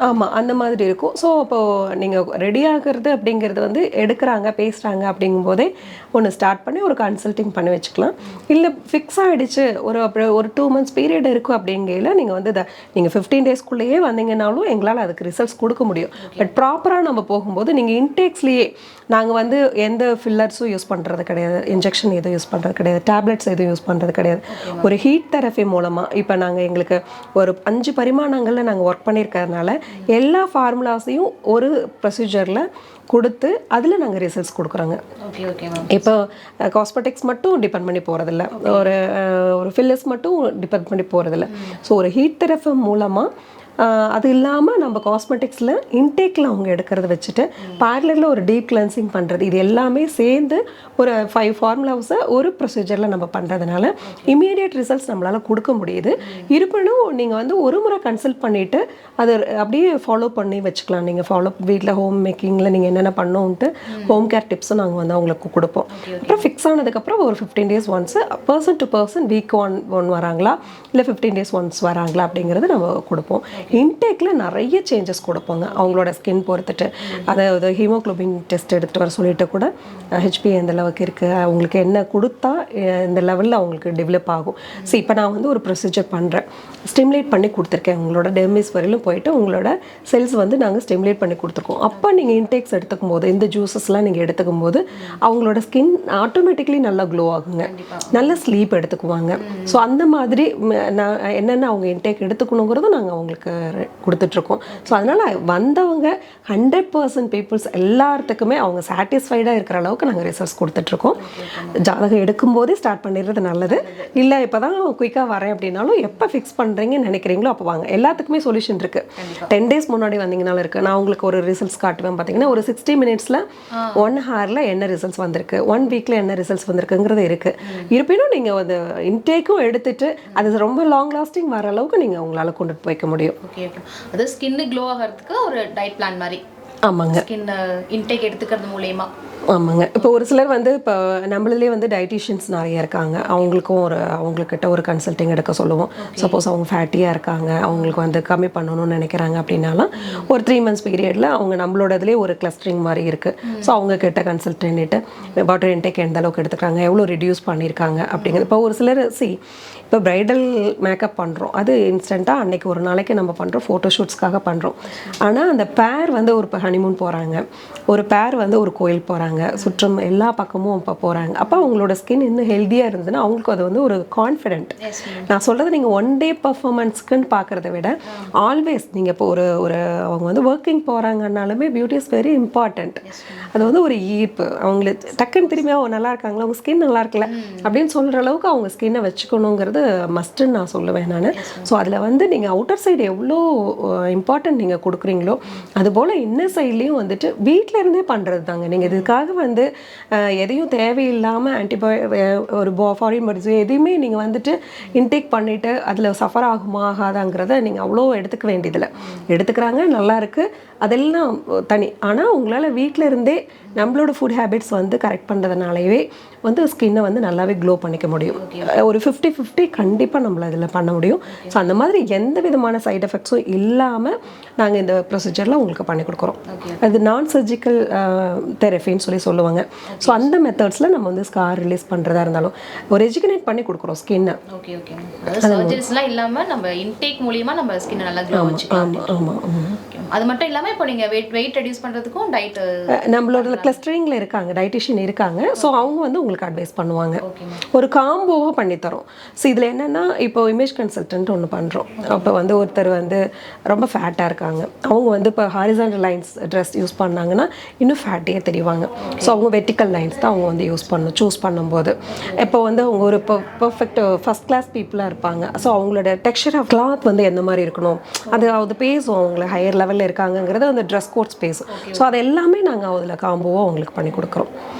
ஆமாம், அந்த மாதிரி இருக்கும். ஸோ அப்போது நீங்கள் ரெடி ஆகிறது அப்படிங்கிறது வந்து எடுக்கிறாங்க பேசுகிறாங்க அப்படிங்கும்போதே ஒன்று ஸ்டார்ட் பண்ணி ஒரு கன்சல்டிங் பண்ணி வச்சுக்கலாம். இல்லை ஃபிக்ஸ் ஆகிடுச்சு ஒரு 2 months பீரியட் இருக்கும் அப்படிங்கையில் நீங்கள் வந்து நீங்கள் 15 daysக்குள்ளேயே வந்தீங்கன்னாலும் எங்களால் அதுக்கு ரிசல்ட்ஸ் கொடுக்க முடியும். பட் ப்ராப்பராக நம்ம போகும்போது நீங்கள் இன்டேக்ஸ்லேயே நாங்கள் வந்து எந்த ஃபில்லர்ஸும் யூஸ் பண்ணுறது கிடையாது, இன்ஜெக்ஷன் எதுவும் யூஸ் பண்ணுறது கிடையாது, டேப்லெட்ஸ் எதுவும் யூஸ் பண்ணுறது கிடையாது. ஒரு ஹீட் தெரப்பி மூலமாக இப்போ நாங்கள் எங்களுக்கு ஒரு 5 பரிமாணங்களில் நாங்கள் ஒர்க் பண்ணியிருக்கிறதுனால எல்லா ஃபார்முலாஸையும் ஒரு ப்ரொசீஜரில் கொடுத்து அதில் நாங்கள் ரிசல்ட்ஸ் கொடுக்குறோங்க. இப்போ காஸ்மெட்டிக்ஸ் மட்டும் டிபெண்ட் பண்ணி போகிறதில்ல, ஒரு ஃபில்லர்ஸ் மட்டும் டிபெண்ட் பண்ணி போகிறதில்ல. ஸோ ஒரு ஹீட் தெரப்பி மூலமாக அது இல்லாமல் நம்ம காஸ்மெட்டிக்ஸில் இன்டேக்கில் அவங்க எடுக்கிறத வச்சுட்டு பார்லரில் ஒரு டீப் கிளென்சிங் பண்ணுறது, இது எல்லாமே சேர்ந்து ஒரு 5 ஃபார்முலாஸை ஒரு ப்ரொசீஜரில் நம்ம பண்ணுறதுனால இமீடியட் ரிசல்ட்ஸ் நம்மளால் கொடுக்க முடியுது. இருப்பினும் நீங்கள் வந்து ஒரு முறை கன்சல்ட் பண்ணிவிட்டு அதை அப்படியே ஃபாலோ பண்ணி வச்சுக்கலாம். நீங்கள் வீட்டில் ஹோம் மேக்கிங்கில் நீங்கள் என்னென்ன பண்ணோன்ட்டு ஹோம் கேர் டிப்ஸும் நாங்கள் வந்து அவங்களுக்கு கொடுப்போம். அப்புறம் ஃபிக்ஸ் ஆனதுக்கப்புறம் ஒரு 15 days once person to person week one வராங்களா இல்லை 15 days ஒன்ஸ் வராங்களா அப்படிங்கிறது நம்ம கொடுப்போம். இன்டேக்கில் நிறைய சேஞ்சஸ் கொடுப்போங்க அவங்களோட ஸ்கின் பொறுத்துட்டு. அதாவது ஹீமோக்ளோபின் டெஸ்ட் எடுத்துகிட்டு வர சொல்லிட்டு கூட ஹெச்பி எந்த அளவுக்கு இருக்குது, அவங்களுக்கு என்ன கொடுத்தா இந்த லெவலில் அவங்களுக்கு டெவலப் ஆகும். ஸோ இப்போ நான் வந்து ஒரு ப்ரொசீஜர் பண்ணுறேன், ஸ்டிமுலேட் பண்ணி கொடுத்துருக்கேன், உங்களோட டெர்மிஸ் வரையிலும் போயிட்டு உங்களோட செல்ஸ் வந்து நாங்கள் ஸ்டிமுலேட் பண்ணி கொடுத்துருக்கோம். அப்போ நீங்கள் இன்டேக்ஸ் எடுத்துக்கும் போது இந்த ஜூஸஸ்லாம் நீங்கள் எடுத்துக்கும் போது அவங்களோட ஸ்கின் ஆட்டோமேட்டிக்லி நல்லா க்ளோ ஆகுங்க, நல்ல ஸ்லீப் எடுத்துக்குவாங்க. ஸோ அந்த மாதிரி நான் என்னென்ன அவங்க இன்டேக் எடுத்துக்கணுங்கிறதும் நாங்கள் அவங்களுக்கு கொடுத்துட்ருக்கோம். ஸோ அதனால் வந்தவங்க 100% பீப்புள்ஸ் எல்லாத்துக்குமே அவங்க சாட்டிஸ்ஃபைடாக இருக்கிற அளவுக்கு நாங்கள் ரிசல்ட்ஸ் கொடுத்துட்ருக்கோம். ஜாதகம் எடுக்கும்போதே ஸ்டார்ட் பண்ணிடுறது நல்லது. இல்லை இப்போ தான் குயிக்காக வரேன் அப்படின்னாலும் எப்போ ஃபிக்ஸ் பண்ணுறீங்கன்னு நினைக்கிறீங்களோ அப்போ வாங்க. எல்லாத்துக்குமே சொல்யூஷன் இருக்குது. 10 days முன்னாடி வந்தீங்கனாலும் இருக்குது. நான் உங்களுக்கு ஒரு ரிசல்ட்ஸ் காட்டுவேன். பார்த்தீங்கன்னா ஒரு 60 minutesல 1 hourல என்ன ரிசல்ட்ஸ் வந்திருக்கு, 1 weekல என்ன ரிசல்ட்ஸ் வந்திருக்குங்கிறது இருக்குது. இருப்பினும் நீங்கள் அந்த இன்டேக்கும் எடுத்துட்டு அது ரொம்ப லாங் லாஸ்டிங் வர அளவுக்கு நீங்கள் உங்களால் கொண்டுட்டு போய்க்க முடியும். Okay okay. அது ஸ்கின்னு க்ளோ ஆகிறதுக்கு ஒரு டயட் பிளான் மாதிரி. ஆமாங்க. ஸ்கின் இன்டேக் எடுத்துக்கிறது மூலமா. ஆமாங்க. இப்போ ஒரு சிலர் வந்து இப்போ நம்மளே வந்து டயட்டிஷியன்ஸ் நிறைய இருக்காங்க. அவங்களுக்கும் அவங்கக்கிட்ட ஒரு கன்சல்டிங் எடுக்க சொல்லுவோம். சப்போஸ் அவங்க ஃபேட்டியாக இருக்காங்க, அவங்களுக்கு வந்து கம்மி பண்ணணும்னு நினைக்கிறாங்க அப்படின்னாலும் ஒரு 3 months பீரியடில் அவங்க நம்மளோட இதுலேயே ஒரு கிளஸ்டரிங் மாதிரி இருக்குது. ஸோ அவங்க கிட்ட கன்சல்ட் பண்ணிட்டு வாட்டர் இன்டேக் எந்த அளவுக்கு எடுத்துக்கிறாங்க, எவ்வளோ ரிடியூஸ் பண்ணியிருக்காங்க அப்படிங்கிறது. இப்போ ஒரு சிலர் இப்போ ப்ரைடல் மேக்கப் பண்ணுறோம், அது இன்ஸ்டண்ட்டாக அன்றைக்கி ஒரு நாளைக்கு நம்ம பண்ணுறோம், ஃபோட்டோஷூட்ஸ்க்காக பண்ணுறோம். ஆனால் அந்த பேர் வந்து ஒரு ஹனிமூன் போகிறாங்க, ஒரு பேர் வந்து ஒரு கோயில் போகிறாங்க, சுற்றம் எல்லா பக்கமும் இப்போ போகிறாங்க. அப்போ அவங்களோட ஸ்கின் இன்னும் ஹெல்த்தியாக இருந்ததுன்னா அவங்களுக்கு அது வந்து ஒரு கான்ஃபிடென்ட். நான் சொல்கிறது நீங்கள் 1 day பர்ஃபார்மன்ஸ்க்குன்னு பார்க்குறத விட ஆல்வேஸ் நீங்கள் இப்போ ஒரு அவங்க வந்து ஒர்க்கிங் போகிறாங்கன்னாலுமே பியூட்டி இஸ் வெரி இம்பார்ட்டண்ட். அது வந்து ஒரு ஈர்ப்பு. அவங்களுக்கு டக்குன்னு திரும்பியா நல்லா இருக்காங்களா, அவங்க ஸ்கின் நல்லா இருக்குல்ல அப்படின்னு சொல்கிற அளவுக்கு அவங்க ஸ்கின்னை வச்சுக்கணுங்கிறது மஸ்ட்டுன்னு நான் சொல்லுவேன் நான். ஸோ அதில் வந்து நீங்கள் அவுட்டர் சைடு எவ்வளோ இம்பார்ட்டன்ட் நீங்கள் கொடுக்குறீங்களோ அதுபோல் இன்னர் சைட்லேயும் வந்துட்டு வீட்டில் இருந்தே பண்ணுறது தாங்க. நீங்கள் இதுக்காக வந்து எதையும் தேவையில்லாமல் ஒரு ஃபாரின் பாடிஸ் எதையுமே நீங்கள் வந்துட்டு இன்டேக் பண்ணிவிட்டு அதில் சஃபர் ஆகுமா ஆகாதாங்கிறத நீங்கள் அவ்வளோ எடுத்துக்க வேண்டியதில்லை. எடுத்துக்கிறாங்க, நல்லா இருக்குது, அதெல்லாம் தனி. ஆனால் உங்களால் வீட்டில் இருந்தே நம்மளோட ஃபுட் ஹேபிட்ஸ் வந்து கரெக்ட் பண்ணுறதுனாலவே வந்து ஸ்கின்னை வந்து நல்லாவே க்ளோ பண்ணிக்க முடியும். ஒரு 50-50 கண்டிப்பாக நம்மள இதில் பண்ண முடியும். ஸோ அந்த மாதிரி எந்த விதமான சைட் எஃபெக்ட்ஸும் இல்லாமல் நாங்கள் இந்த ப்ரொசீஜரில் உங்களுக்கு பண்ணி கொடுக்குறோம். அது நான் சர்ஜிக்கல் தெரபின்னு சொல்லுவாங்க. ஸோ அந்த மெத்தட்ஸில் நம்ம வந்து ஸ்கார் ரிலீஸ் பண்ணுறதா இருந்தாலும் ஒரு ரெஜுகனேட் பண்ணி கொடுக்குறோம் ஸ்கின்னை. Okay okay. சர்ஜரிஸ்லாம் இல்லாமல் நம்ம இன்டேக் மூலியமாக நம்ம ஸ்கின்னை நல்லா க்ளோ வச்சுக்கலாம். ஆமாம். அது மட்டும் இல்லாமல் இப்போ நீங்கள் வெயிட் ரெடியூஸ் பண்ணுறதுக்கும் டயட் நம்மளோட கிளஸ்டரிங்கில் இருக்காங்க, டயட்டிஷியன் இருக்காங்க. ஸோ அவங்க வந்து உங்களுக்கு அட்வைஸ் பண்ணுவாங்க. ஒரு காம்போவாக பண்ணித்தரோம். ஸோ இதில் என்னென்னா இப்போ இமேஜ் கன்சல்டன்ட் ஒன்று பண்ணுறோம். அப்போ வந்து ஒருத்தர் வந்து ரொம்ப ஃபேட்டாக இருக்காங்க, அவங்க வந்து இப்போ ஹாரிசான்டல் லைன்ஸ் ட்ரெஸ் யூஸ் பண்ணாங்கன்னா இன்னும் ஃபேட்டியாக தெரிவாங்க. ஸோ அவங்க வெர்டிக்கல் லைன்ஸ் தான் அவங்க வந்து சூஸ் பண்ணும்போது இப்போ வந்து அவங்க ஒரு பர்ஃபெக்ட் ஃபஸ்ட் கிளாஸ் பீப்புளாக இருப்பாங்க. ஸோ அவங்களோட டெக்ஸ்சர் ஆஃப் கிளாத் வந்து எந்த மாதிரி இருக்கணும் அது பேசும். அவங்கள ஹையர் லெவலில் இருக்காங்கங்கிறது அந்த ட்ரெஸ் கோட்ஸ் பேசும். ஸோ அது எல்லாமே நாங்கள் அதில் காம்போவாக அவங்களுக்கு பண்ணி கொடுக்குறோம்.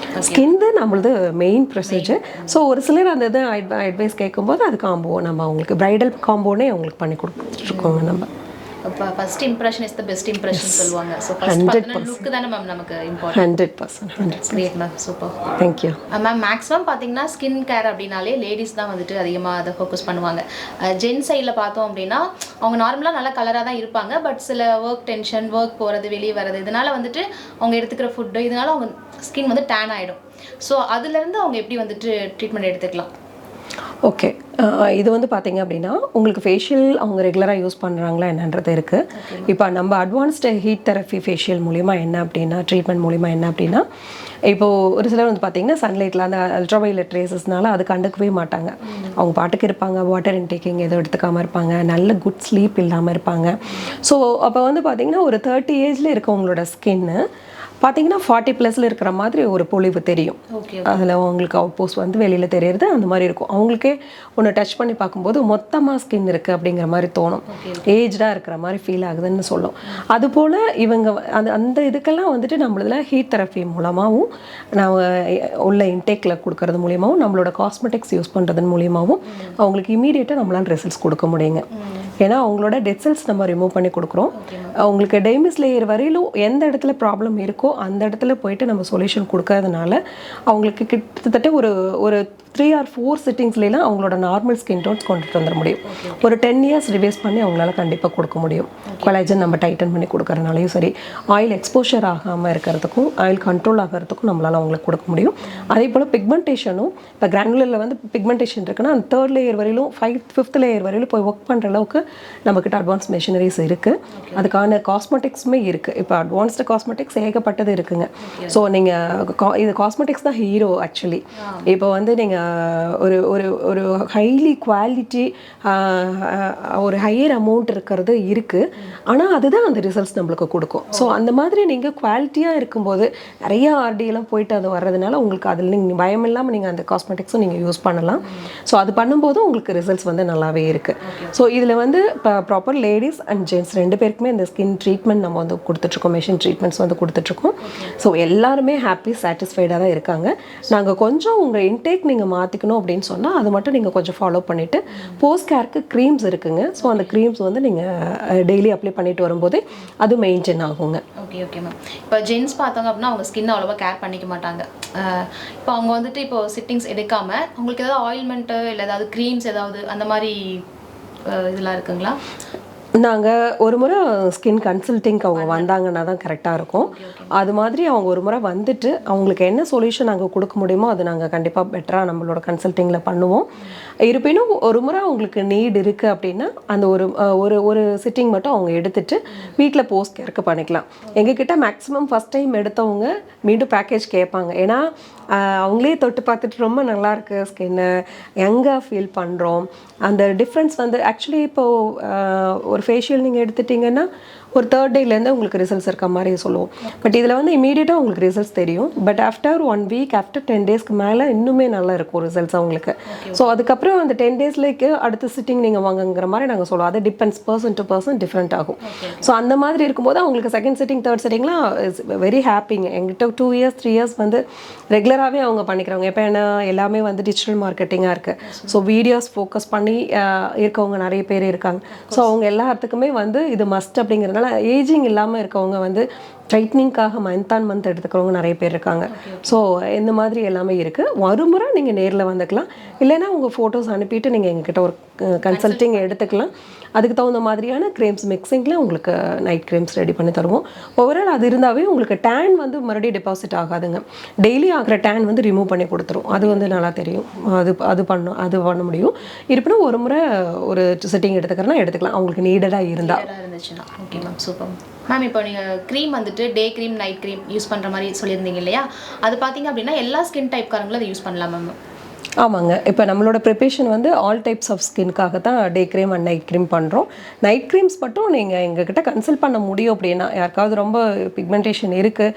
ஸ்கின் தான் நம்மளது மெயின் ப்ரொசீஜர். ஸோ ஒரு சிலர் அந்த இது அட்வைஸ் கேட்கும்போது அது காம்போ நம்ம அவங்களுக்கு ப்ரைடல் காம்போனே அவங்களுக்கு பண்ணி கொடுத்துருக்கோங்க. நம்ம இப்போ first impression is the best impression சொல்லுவாங்க. ஸோ ஃபர்ஸ்ட் 100% லுக் தானே மேம் நமக்கு important. 100%. Great ma'am, super. Thank you ma'am. Maximum பார்த்தீங்கன்னா ஸ்கின் கேர் அப்படின்னாலே லேடிஸ் தான் வந்துட்டு அதிகமாக அதை ஃபோக்கஸ் பண்ணுவாங்க. ஜென்ஸ் சைடில் பார்த்தோம் அப்படின்னா அவங்க நார்மலாக நல்லா கலராக தான் இருப்பாங்க. பட் சில ஒர்க் டென்ஷன், ஒர்க் போகிறது, வெளியே வர்றது, இதனால் வந்துட்டு அவங்க எடுத்துக்கிற ஃபுட்டு, இதனால அவங்க ஸ்கின் வந்து டேன் ஆகிடும். ஸோ அதுலேருந்து அவங்க எப்படி வந்துட்டு ட்ரீட்மெண்ட் எடுத்துக்கலாம்? ஓகே, இது வந்து பார்த்தீங்க அப்படின்னா உங்களுக்கு ஃபேஷியல் அவங்க ரெகுலராக யூஸ் பண்ணுறாங்களா என்னன்றது இருக்குது. இப்போ நம்ம அட்வான்ஸ்டு ஹீட் தெரப்பி ஃபேஷியல் மூலிமா என்ன அப்படின்னா, ட்ரீட்மெண்ட் மூலிமா என்ன அப்படின்னா, இப்போது ஒரு சிலர் வந்து பார்த்திங்கன்னா சன்லைட்டில் அந்த அல்ட்ராவைலட் ரேசஸ்னால அது கண்டுக்கவே மாட்டாங்க. அவங்க பாட்டுக்கு இருப்பாங்க, வாட்டர் இன்டேக்கிங் எதுவும் எடுத்துக்காமல் இருப்பாங்க, நல்ல குட் ஸ்லீப் இல்லாமல் இருப்பாங்க. ஸோ அப்போ வந்து பார்த்திங்கன்னா ஒரு 30 ஏஜில் இருக்கவங்களோட ஸ்கின்னு பார்த்தீங்கன்னா 40+ இருக்கிற மாதிரி ஒரு பொலிவு தெரியும். அதில் அவங்களுக்கு அவுட் போஸ்ட் வந்து வெளியில் தெரியறது அந்த மாதிரி இருக்கும். அவங்களுக்கே ஒன்று டச் பண்ணி பார்க்கும்போது மொத்தமாக ஸ்கின் இருக்குது அப்படிங்கிற மாதிரி தோணும், ஏஜ்டாக இருக்கிற மாதிரி ஃபீல் ஆகுதுன்னு சொல்லும். அதுபோல் இவங்க அந்த இதுக்கெல்லாம் வந்துட்டு நம்மளதில் ஹீட் தெரப்பி மூலமாகவும் நான் உள்ள இன்டேக்கில் கொடுக்கறது மூலியமாகவும் நம்மளோட காஸ்மெட்டிக்ஸ் யூஸ் பண்ணுறதன் மூலியமாகவும் அவங்களுக்கு இமீடியட்டாக நம்மளால் ரிசல்ட்ஸ் கொடுக்க முடியுங்க. ஏன்னா அவங்களோட டெட் செல்ஸ் நம்ம ரிமூவ் பண்ணி கொடுக்குறோம். அவங்களுக்கு டெர்மிஸ் லேயர் வரையிலும் எந்த இடத்துல ப்ராப்ளம் இருக்கோ அந்த இடத்துல போயிட்டு நம்ம சொல்யூஷன் கொடுக்கறதுனால அவங்களுக்கு கிட்டத்தட்ட ஒரு 3 or 4 சிட்டிங்ஸ்லாம் அவங்களோட நார்மல் ஸ்கின் டோன்ஸ் கொண்டுட்டு வந்துட முடியும். ஒரு 10 years ரிவைஸ் பண்ணி அவங்களால கண்டிப்பாக கொடுக்க முடியும். கொலாஜன் நம்ம டைட்டன் பண்ணி கொடுக்கறதுனாலையும் சரி, ஆயில் எக்ஸ்போஷர் ஆகாமல் இருக்கிறதுக்கும் ஆயில் கண்ட்ரோல் ஆகிறதுக்கும் நம்மளால் அவங்களுக்கு கொடுக்க முடியும். அதே போல் பிக்மெண்டேஷனும் இப்போ கிரானுலரில் வந்து பிக்மெண்டேஷன் இருக்குன்னா அந்த 3rd லேயர் வரையிலும் 5th 5th லேயர் வரையிலும் போய் ஒர்க் பண்ணுற அளவுக்கு நம்மக்கிட்ட அட்வான்ஸ் மெஷினரிஸ் இருக்குது. அதுக்கான காஸ்மெட்டிக்ஸுமே இருக்குது. இப்போ அட்வான்ஸ்டு காஸ்மெட்டிக்ஸ் ஏகப்பட்டது இருக்குங்க. ஸோ நீங்கள் இது காஸ்மெட்டிக்ஸ் தான் ஹீரோ ஆக்சுவலி. இப்போ வந்து நீங்கள் ஒரு ஒரு ஒரு ஹைலி குவாலிட்டி ஒரு ஹையர் அமௌண்ட் இருக்கிறது இருக்குது. ஆனால் அதுதான் அந்த ரிசல்ட்ஸ் நம்மளுக்கு கொடுக்கும். ஸோ அந்த மாதிரி நீங்கள் குவாலிட்டியாக இருக்கும்போது நிறைய ஆர்டியெல்லாம் போயிட்டு அது வர்றதுனால உங்களுக்கு அதில் நீங்கள் பயம் இல்லாமல் நீங்கள் அந்த காஸ்மெட்டிக்ஸும் நீங்கள் யூஸ் பண்ணலாம். ஸோ அது பண்ணும்போது உங்களுக்கு ரிசல்ட்ஸ் வந்து நல்லாவே இருக்குது. ஸோ இதில் வந்து இப்போ ப்ராப்பர் லேடிஸ் அண்ட் ஜென்ட்ஸ் 2 பேருக்குமே இந்த ஸ்கின் ட்ரீட்மெண்ட் நம்ம வந்து கொடுத்துட்ருக்கோம். மெஷின் ட்ரீட்மெண்ட்ஸ் வந்து கொடுத்துட்ருக்கோம். ஸோ எல்லாருமே ஹாப்பி சாட்டிஸ்ஃபைடாக தான் இருக்காங்க. நாங்கள் கொஞ்சம் உங்கள் இன்டேக் நீங்கள் மாற்றிக்கணும் அப்படின்னு சொன்னால் அது மட்டும் நீங்கள் கொஞ்சம் ஃபாலோ பண்ணிவிட்டு போஸ்ட் கேருக்கு க்ரீம்ஸ் இருக்குங்க. ஸோ அந்த க்ரீம்ஸ் வந்து நீங்கள் டெய்லி அப்ளை பண்ணிட்டு வரும்போதே அது மெயின்டைன் ஆகுங்க. Okay okay ma'am. இப்போ ஜென்ஸ் பார்த்தாங்க அப்படின்னா அவங்க ஸ்கின் அவ்வளோவா கேர் பண்ணிக்க மாட்டாங்க. இப்போ அவங்க வந்துட்டு இப்போ சிட்டிங்ஸ் எடுக்காமல் அவங்களுக்கு ஏதாவது ஆயில்மெண்ட்டு இல்லை ஏதாவது க்ரீம்ஸ் ஏதாவது அந்த மாதிரி இதெல்லாம் இருக்குங்களா? நாங்கள் ஒரு முறை ஸ்கின் கன்சல்டிங்க்கு அவங்க வந்தாங்கன்னா தான் கரெக்டாக இருக்கும். அது மாதிரி அவங்க ஒரு முறை வந்துட்டு அவங்களுக்கு என்ன சொல்யூஷன் நாங்கள் கொடுக்க முடியுமோ அது நாங்கள் கண்டிப்பாக பெட்டராக நம்மளோட கன்சல்டிங்கில் பண்ணுவோம். இருப்பினும் ஒரு முறை அவங்களுக்கு நீட் இருக்குது அப்படின்னா அந்த ஒரு ஒரு சிட்டிங் மட்டும் அவங்க எடுத்துகிட்டு வீட்டில் போஸ்ட் கேருக்கு பண்ணிக்கலாம். எங்ககிட்ட மேக்ஸிமம் ஃபஸ்ட் டைம் எடுத்தவங்க மீண்டும் பேக்கேஜ் கேட்பாங்க. ஏன்னா அவங்களே தொட்டு பார்த்துட்டு ரொம்ப நல்லாயிருக்கு ஸ்கின்னு, யங்காக ஃபீல் பண்ணுறோம். அந்த டிஃப்ரென்ஸ் வந்து ஆக்சுவலி இப்போது ஒரு ஃபேஷியல் நீங்கள் எடுத்துட்டிங்கன்னா ஒரு 3rd டேலேருந்து உங்களுக்கு ரிசல்ட்ஸ் இருக்க மாதிரி சொல்லுவோம். பட் இதில் வந்து இமீடியட்டாக உங்களுக்கு ரிசல்ட்ஸ் தெரியும். பட் ஆஃப்டர் 1 வீக் ஆஃப்டர் 10 டேஸ்க்கு மேலே இன்னுமே நல்லா இருக்கும் ரிசல்ட்ஸ் அவங்களுக்கு. ஸோ அதுக்கப்புறம் அந்த 10 டேஸ்லேக்கு அடுத்த சிட்டிங் நீங்கள் வாங்குங்கிற மாதிரி நாங்கள் சொல்லுவோம். அது depends person to person different ஆகும். ஸோ அந்த மாதிரி இருக்கும்போது அவங்களுக்கு செகண்ட் சிட்டிங் 3rd சிட்டிங்லாம் இஸ் வெரி ஹாப்பிங்க. எங்கிட்ட 2 இயர்ஸ் 3 இயர்ஸ் வந்து ரெகுலராகவே அவங்க பண்ணிக்கிறாங்க. எப்போ என்ன எல்லாமே வந்து டிஜிட்டல் மார்க்கெட்டிங்காக இருக்குது. ஸோ வீடியோஸ் ஃபோக்கஸ் பண்ணி இருக்கவங்க நிறைய பேர் இருக்காங்க. ஸோ அவங்க எல்லாத்துக்குமே வந்து இது மஸ்ட் அப்படிங்கிறதுனால ஏஜிங் இல்லாமல் இருக்கவங்க வந்து ட்ரைட்னிங்காக மந்த் எடுத்துக்கிறவங்க நிறைய பேர் இருக்காங்க. ஸோ இந்த மாதிரி எல்லாமே இருக்குது. ஒரு முறை நீங்கள் நேரில் வந்துக்கலாம். இல்லைன்னா உங்கள் ஃபோட்டோஸ் அனுப்பிட்டு நீங்கள் எங்ககிட்ட ஒரு கன்சல்டிங் எடுத்துக்கலாம். அதுக்கு தகுந்த மாதிரியான க்ரீம்ஸ் மிக்சிங்கில் உங்களுக்கு நைட் க்ரீம்ஸ் ரெடி பண்ணி தருவோம். ஓவரால் அது இருந்தாவே உங்களுக்கு டேன் வந்து மறுபடியும் டெபாசிட் ஆகாதுங்க. டெய்லி ஆகிற டேன் வந்து ரிமூவ் பண்ணி கொடுத்துரும். அது வந்து நல்லா தெரியும். அது பண்ண முடியும். இருப்பினும் ஒரு முறை ஒரு சிட்டிங் எடுத்துக்கிறனா எடுத்துக்கலாம் அவங்களுக்கு நீடடாக இருந்துச்சுன்னா. Okay ma'am, super ma'am. இப்போ நீங்கள் க்ரீம் வந்துட்டு day cream night cream use பண்ணுற மாதிரி சொல்லியிருந்தீங்க இல்லையா? அது பார்த்தீங்க அப்படின்னா எல்லா ஸ்கின் டைப்காரங்களும் அதை யூஸ் பண்ணலாம் மேம்? ஆமாங்க. இப்போ நம்மளோட ப்ரிப்பரேஷன் வந்து ஆல் டைப்ஸ் ஆஃப் ஸ்கின்காக தான் day cream and night cream பண்ணுறோம். நைட் க்ரீம்ஸ் மட்டும் நீங்கள் எங்ககிட்ட கன்சல்ட் பண்ண முடியும் அப்படின்னா, யாருக்காவது ரொம்ப பிக்மெண்டேஷன் இருக்குது,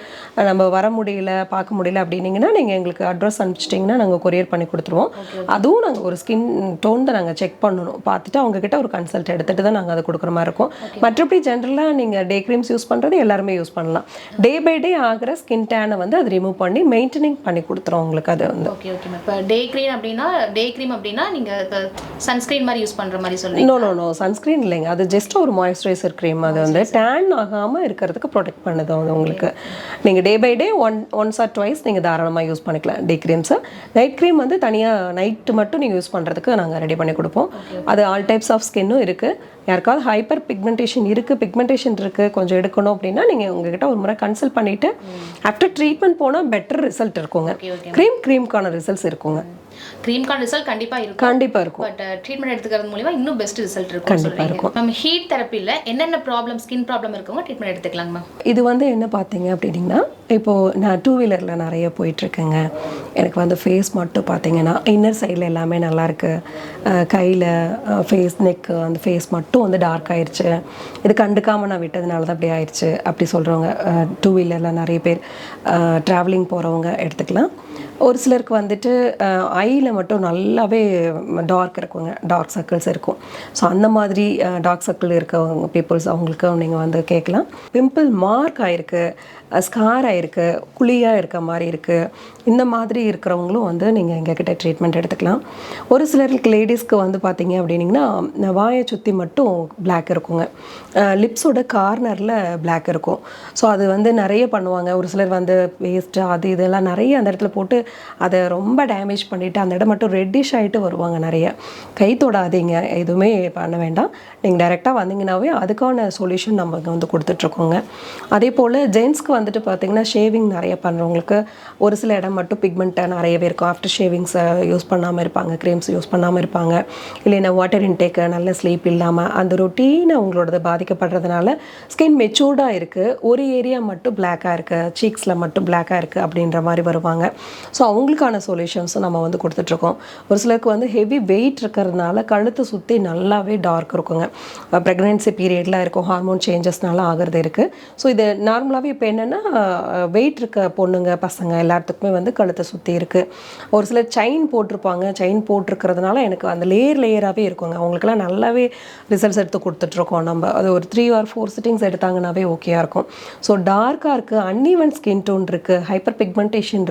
நம்ம வர முடியல பார்க்க முடியல அப்படின்னீங்கன்னா நீங்கள் எங்களுக்கு அட்ரஸ் அனுப்பிச்சிட்டிங்கன்னா நாங்கள் கொரியர் பண்ணி கொடுத்துருவோம். அதுவும் நாங்கள் ஒரு ஸ்கின் டோன் தான் நாங்கள் செக் பண்ணணும். பார்த்துட்டு அவங்கக்கிட்ட ஒரு கன்சல்ட் எடுத்துகிட்டு தான் நாங்கள் அதை கொடுக்குற மாதிரி இருக்கும். மற்றபடி ஜென்ரலாக நீங்கள் டே க்ரீம்ஸ் யூஸ் பண்ணுறது எல்லாருமே யூஸ் பண்ணலாம். டே பை டே ஆகிற ஸ்கின் டேனை வந்து அது ரிமூவ் பண்ணி மெயின்டெனிங் பண்ணி கொடுத்துரும் உங்களுக்கு. அது வந்து ஓகே ஓகே மேம். இப்போ டே க்ரீம் அப்படின்னா நீங்க சன்ஸ்கிரீன் மாதிரி யூஸ் பண்ற மாதிரி சொல்றீங்க? நோ சன்ஸ்கிரீன் இல்லைங்க. அது ஜஸ்ட் ஒரு மாய்ஸ்சரைசர் க்ரீம். அது வந்து டேன் ஆகாமல் இருக்கிறதுக்கு ப்ரொடெக்ட் பண்ணுது அது உங்களுக்கு. நீங்கள் day by day once or twice நீங்கள் தாராளமாக யூஸ் பண்ணிக்கலாம் டே க்ரீம்ஸை. நைட் க்ரீம் வந்து தனியாக நைட்டு மட்டும் நீங்கள் யூஸ் பண்ணுறதுக்கு நாங்கள் ரெடி பண்ணி கொடுப்போம். அது ஆல் டைப்ஸ் ஆஃப் ஸ்கின்னும் இருக்குது. யாருக்காவது ஹைப்பர் பிக்மெண்டேஷன் இருக்குது கொஞ்சம் எடுக்கணும் அப்படின்னா நீங்கள் உங்ககிட்ட ஒரு முறை கன்சல்ட் பண்ணிவிட்டு ஆஃப்டர் ட்ரீட்மெண்ட் போனால் பெட்டர் ரிசல்ட் இருக்குங்க. க்ரீம்க்கான ரிசல்ட்ஸ் இருக்குங்க. க்ரீம்க்கான ரிசல்ட் கண்டிப்பாக இருக்கும். பட் ட்ரீட்மெண்ட் எடுத்துக்கிறது மூலமா இன்னும் பெஸ்ட் ரிசல்ட் இருக்கும் சொல்றீங்க. மேம் ஹீட் தெரப்பியில் என்னென்ன ப்ராப்ளம் ஸ்கின் ப்ராப்ளம் இருக்கவங்க ட்ரீட்மெண்ட் எடுத்துக்கலாங்க மேம்? இது வந்து என்ன பார்த்தீங்க அப்படின்னா, இப்போது நான் 2 வீலரில் நிறைய போயிட்டுருக்கேங்க. எனக்கு வந்து ஃபேஸ் மட்டும் பார்த்தீங்கன்னா இன்னர் சைடில் எல்லாமே நல்லாயிருக்கு. கையில் ஃபேஸ் நெக்கு அந்த ஃபேஸ் மட்டும் வந்து டார்க் ஆயிடுச்சு. இது கண்டுக்காமல் நான் விட்டதுனால தான் அப்படி ஆயிடுச்சு அப்படி சொல்கிறவங்க 2 வீலரில் நிறைய பேர் ட்ராவலிங் போகிறவங்க எடுத்துக்கலாம். ஒரு சிலருக்கு வந்துட்டு ஐயில் மட்டும் நல்லாவே டார்க் இருக்குங்க, டார்க் சர்க்கிள்ஸ் இருக்கும். ஸோ அந்த மாதிரி டார்க் சர்க்கிள் இருக்கவங்க பீப்புள்ஸ் அவங்களுக்கு நீங்கள் வந்து கேட்கலாம். பிம்பிள் மார்க் ஆகிருக்கு, ஸ்கார் ஆகிருக்கு, குழியாக இருக்க மாதிரி இருக்குது, இந்த மாதிரி இருக்கிறவங்களும் வந்து நீங்கள் எங்ககிட்ட ட்ரீட்மெண்ட் எடுத்துக்கலாம். ஒரு சிலருக்கு லேடிஸ்க்கு வந்து பார்த்தீங்க அப்படின்னிங்கன்னா வாயை சுற்றி மட்டும் பிளாக் இருக்குங்க, லிப்ஸோட கார்னரில் பிளாக் இருக்கும். ஸோ அது வந்து நிறைய பண்ணுவாங்க. ஒரு சிலர் வந்து வேஸ்ட்டு அது இதெல்லாம் நிறைய அந்த இடத்துல போட்டு அதை ரொம்ப டேமேஜ் பண்ணிவிட்டு அந்த இடம் மட்டும் ரெட்டிஷ் ஆகிட்டு வருவாங்க நிறைய. கை தொடாதீங்க, எதுவுமே பண்ண வேண்டாம். நீங்கள் டைரெக்டாக வந்தீங்கன்னாவே அதுக்கான சொல்யூஷன் நம்ம இங்கே வந்து கொடுத்துட்ருக்கோங்க. அதே போல் ஜென்ஸ்க்கு வந்துட்டு பார்த்திங்கன்னா ஷேவிங் நிறைய பண்ணுறவங்களுக்கு ஒரு சில இடம் மட்டும் பிக்மெண்ட்டாக நிறையவே இருக்கும். ஆஃப்டர் ஷேவிங்ஸை யூஸ் பண்ணாமல் இருப்பாங்க, க்ரீம்ஸ் யூஸ் பண்ணாமல் இருப்பாங்க, இல்லைன்னா வாட்டர் இன்டேக்கு நல்ல ஸ்லீப் இல்லாமல் அந்த ரொட்டீனை உங்களோடது பாதிக்கப்படுறதுனால ஸ்கின் மெச்சூர்டாக இருக்குது, ஒரு ஏரியா மட்டும் பிளாக்காக இருக்குது, சீக்ஸில் மட்டும் பிளாக்காக இருக்குது அப்படின்ற மாதிரி வருவாங்க. ஸோ அவங்களுக்கான சொல்யூஷன்ஸும் நம்ம வந்து கொடுத்துட்ருக்கோம். ஒரு சிலருக்கு வந்து ஹெவி வெயிட் இருக்கிறதுனால கழுத்து சுற்றி நல்லாவே டார்க் இருக்குங்க. ப்ரெக்னென்சி பீரியடில் இருக்கும், ஹார்மோன் சேஞ்சஸ்னால ஆகிறது இருக்குது. ஸோ இது நார்மலாகவே இப்போ என்னென்னா வெயிட் இருக்க பொண்ணுங்க பசங்க எல்லாத்துக்குமே வந்து கழுத்தை சுற்றி இருக்குது. ஒரு சிலர் செயின் போட்டிருப்பாங்க, செயின் போட்டிருக்கிறதுனால எனக்கு அந்த லேயராகவே இருக்குங்க. அவங்களுக்குலாம் நல்லாவே ரிசல்ட்ஸ் எடுத்து கொடுத்துட்ருக்கோம் நம்ம. அது ஒரு 3 or 4 சிட்டிங்ஸ் எடுத்தாங்கன்னாவே ஓகேயா இருக்கும். ஸோ டார்க்காக இருக்குது, அன்ஈவன் ஸ்கின் டோன் இருக்குது, ஹைப்பர் பிக்மெண்டேஷன்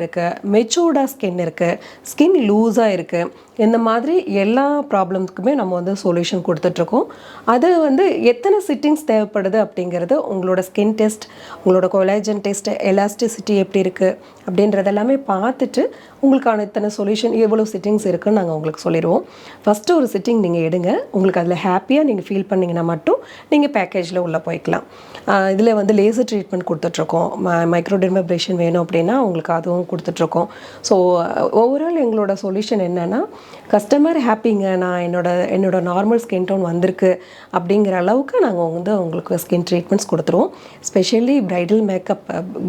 இருக்குது, மெச்சூர்டாக ஸ்கின் இருக்குது, ஸ்கின் லூஸாக இருக்குது, இந்த மாதிரி எல்லா ப்ராப்ளம்ஸுக்குமே நம்ம வந்து சொல்யூஷன் கொடுத்துட்ருக்கோம். அது வந்து எத்தனை சிட்டிங்ஸ் தேவைப்படுது அப்படிங்கிறது உங்களோட ஸ்கின் டெஸ்ட், உங்களோட கொலாஜன் டெஸ்ட், எலாஸ்டிசிட்டி எப்படி இருக்குது அப்படின்றது எல்லாமே பார்த்துட்டு உங்களுக்கான இத்தனை சொல்யூஷன் எவ்வளோ சிட்டிங்ஸ் இருக்குதுன்னு நாங்கள் உங்களுக்கு சொல்லிடுவோம். ஃபஸ்ட்டு ஒரு சிட்டிங் நீங்கள் எடுங்க, உங்களுக்கு அதில் ஹாப்பியாக நீங்கள் ஃபீல் பண்ணிங்கன்னா மட்டும் நீங்கள் பேக்கேஜில் உள்ளே போய்க்கலாம். இதில் வந்து லேசர் ட்ரீட்மெண்ட் கொடுத்துட்ருக்கோம், மைக்ரோடெர்மாப்ரேஷன் வேணும் அப்படின்னா உங்களுக்கு அதுவும் கொடுத்துட்ருக்கோம். ஸோ ஓவரால் எங்களோட சொல்யூஷன் என்னென்னா கஸ்டமர் ஹாப்பிங்க, நான் என்னோட நார்மல் ஸ்கின் டோன் வந்திருக்கு அப்படிங்கிற அளவுக்கு நாங்கள் வந்து உங்களுக்கு ஸ்கின் ட்ரீட்மெண்ட்ஸ் கொடுத்துருவோம். Specially bridal makeup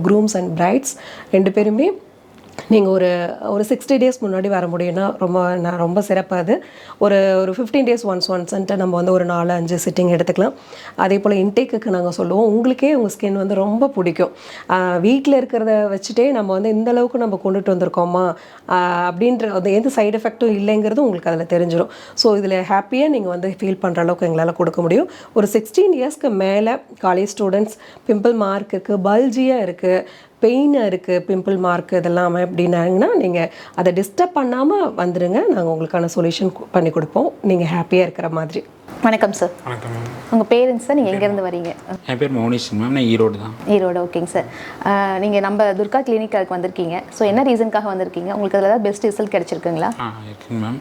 grooms and brides 2 பேருமே நீங்கள் ஒரு 60 டேஸ் முன்னாடி வர முடியும்னா ரொம்ப சிறப்பாக. அது ஒரு 15 டேஸ் ஒன்ஸ்ன்ட்டு நம்ம வந்து ஒரு 4-5 சிட்டிங் எடுத்துக்கலாம். அதே போல் இன்டேக்குக்கு நாங்கள் சொல்லுவோம், உங்களுக்கே உங்கள் ஸ்கின் வந்து ரொம்ப பிடிக்கும். வீட்டில் இருக்கிறத வச்சுட்டே நம்ம வந்து இந்த அளவுக்கு நம்ம கொண்டுட்டு வந்திருக்கோமா அப்படின்ற அது எந்த சைடு எஃபெக்ட்டும் இல்லைங்கிறது உங்களுக்கு அதில் தெரிஞ்சிடும். ஸோ இதில் ஹாப்பியாக நீங்கள் வந்து ஃபீல் பண்ணுற அளவுக்கு எங்களால் கொடுக்க முடியும். ஒரு 16 இயர்ஸ்க்கு மேலே காலேஜ் ஸ்டூடெண்ட்ஸ், பிம்பிள் மார்க் இருக்குது, பல்ஜியாக இருக்குது, பெயினாக இருக்குது, பிம்பிள் மார்க் இதெல்லாம் அப்படின்னாங்கன்னா நீங்கள் அதை டிஸ்டர்ப் பண்ணாமல் வந்துடுங்க. நாங்கள் உங்களுக்கான சொல்யூஷன் பண்ணி கொடுப்போம், நீங்கள் ஹாப்பியாக இருக்கிற மாதிரி. வணக்கம் சார். வணக்கம் மேம். உங்கள் பேரண்ட்ஸ் சார், நீங்கள் எங்கேருந்து வரீங்க? என் பேர் மௌனிஷன் மேம், நான் ஈரோடு தான். ஈரோடு, ஓகேங்க சார். நீங்கள் நம்ம துர்கா கிளினிக்காக வந்திருக்கீங்க. ஸோ என்ன ரீசனுக்காக வந்திருக்கீங்க? உங்களுக்கு அதில் ஏதாவது பெஸ்ட் ரிசல்ட் கிடச்சிருக்குங்களா? இருக்குங்க மேம்.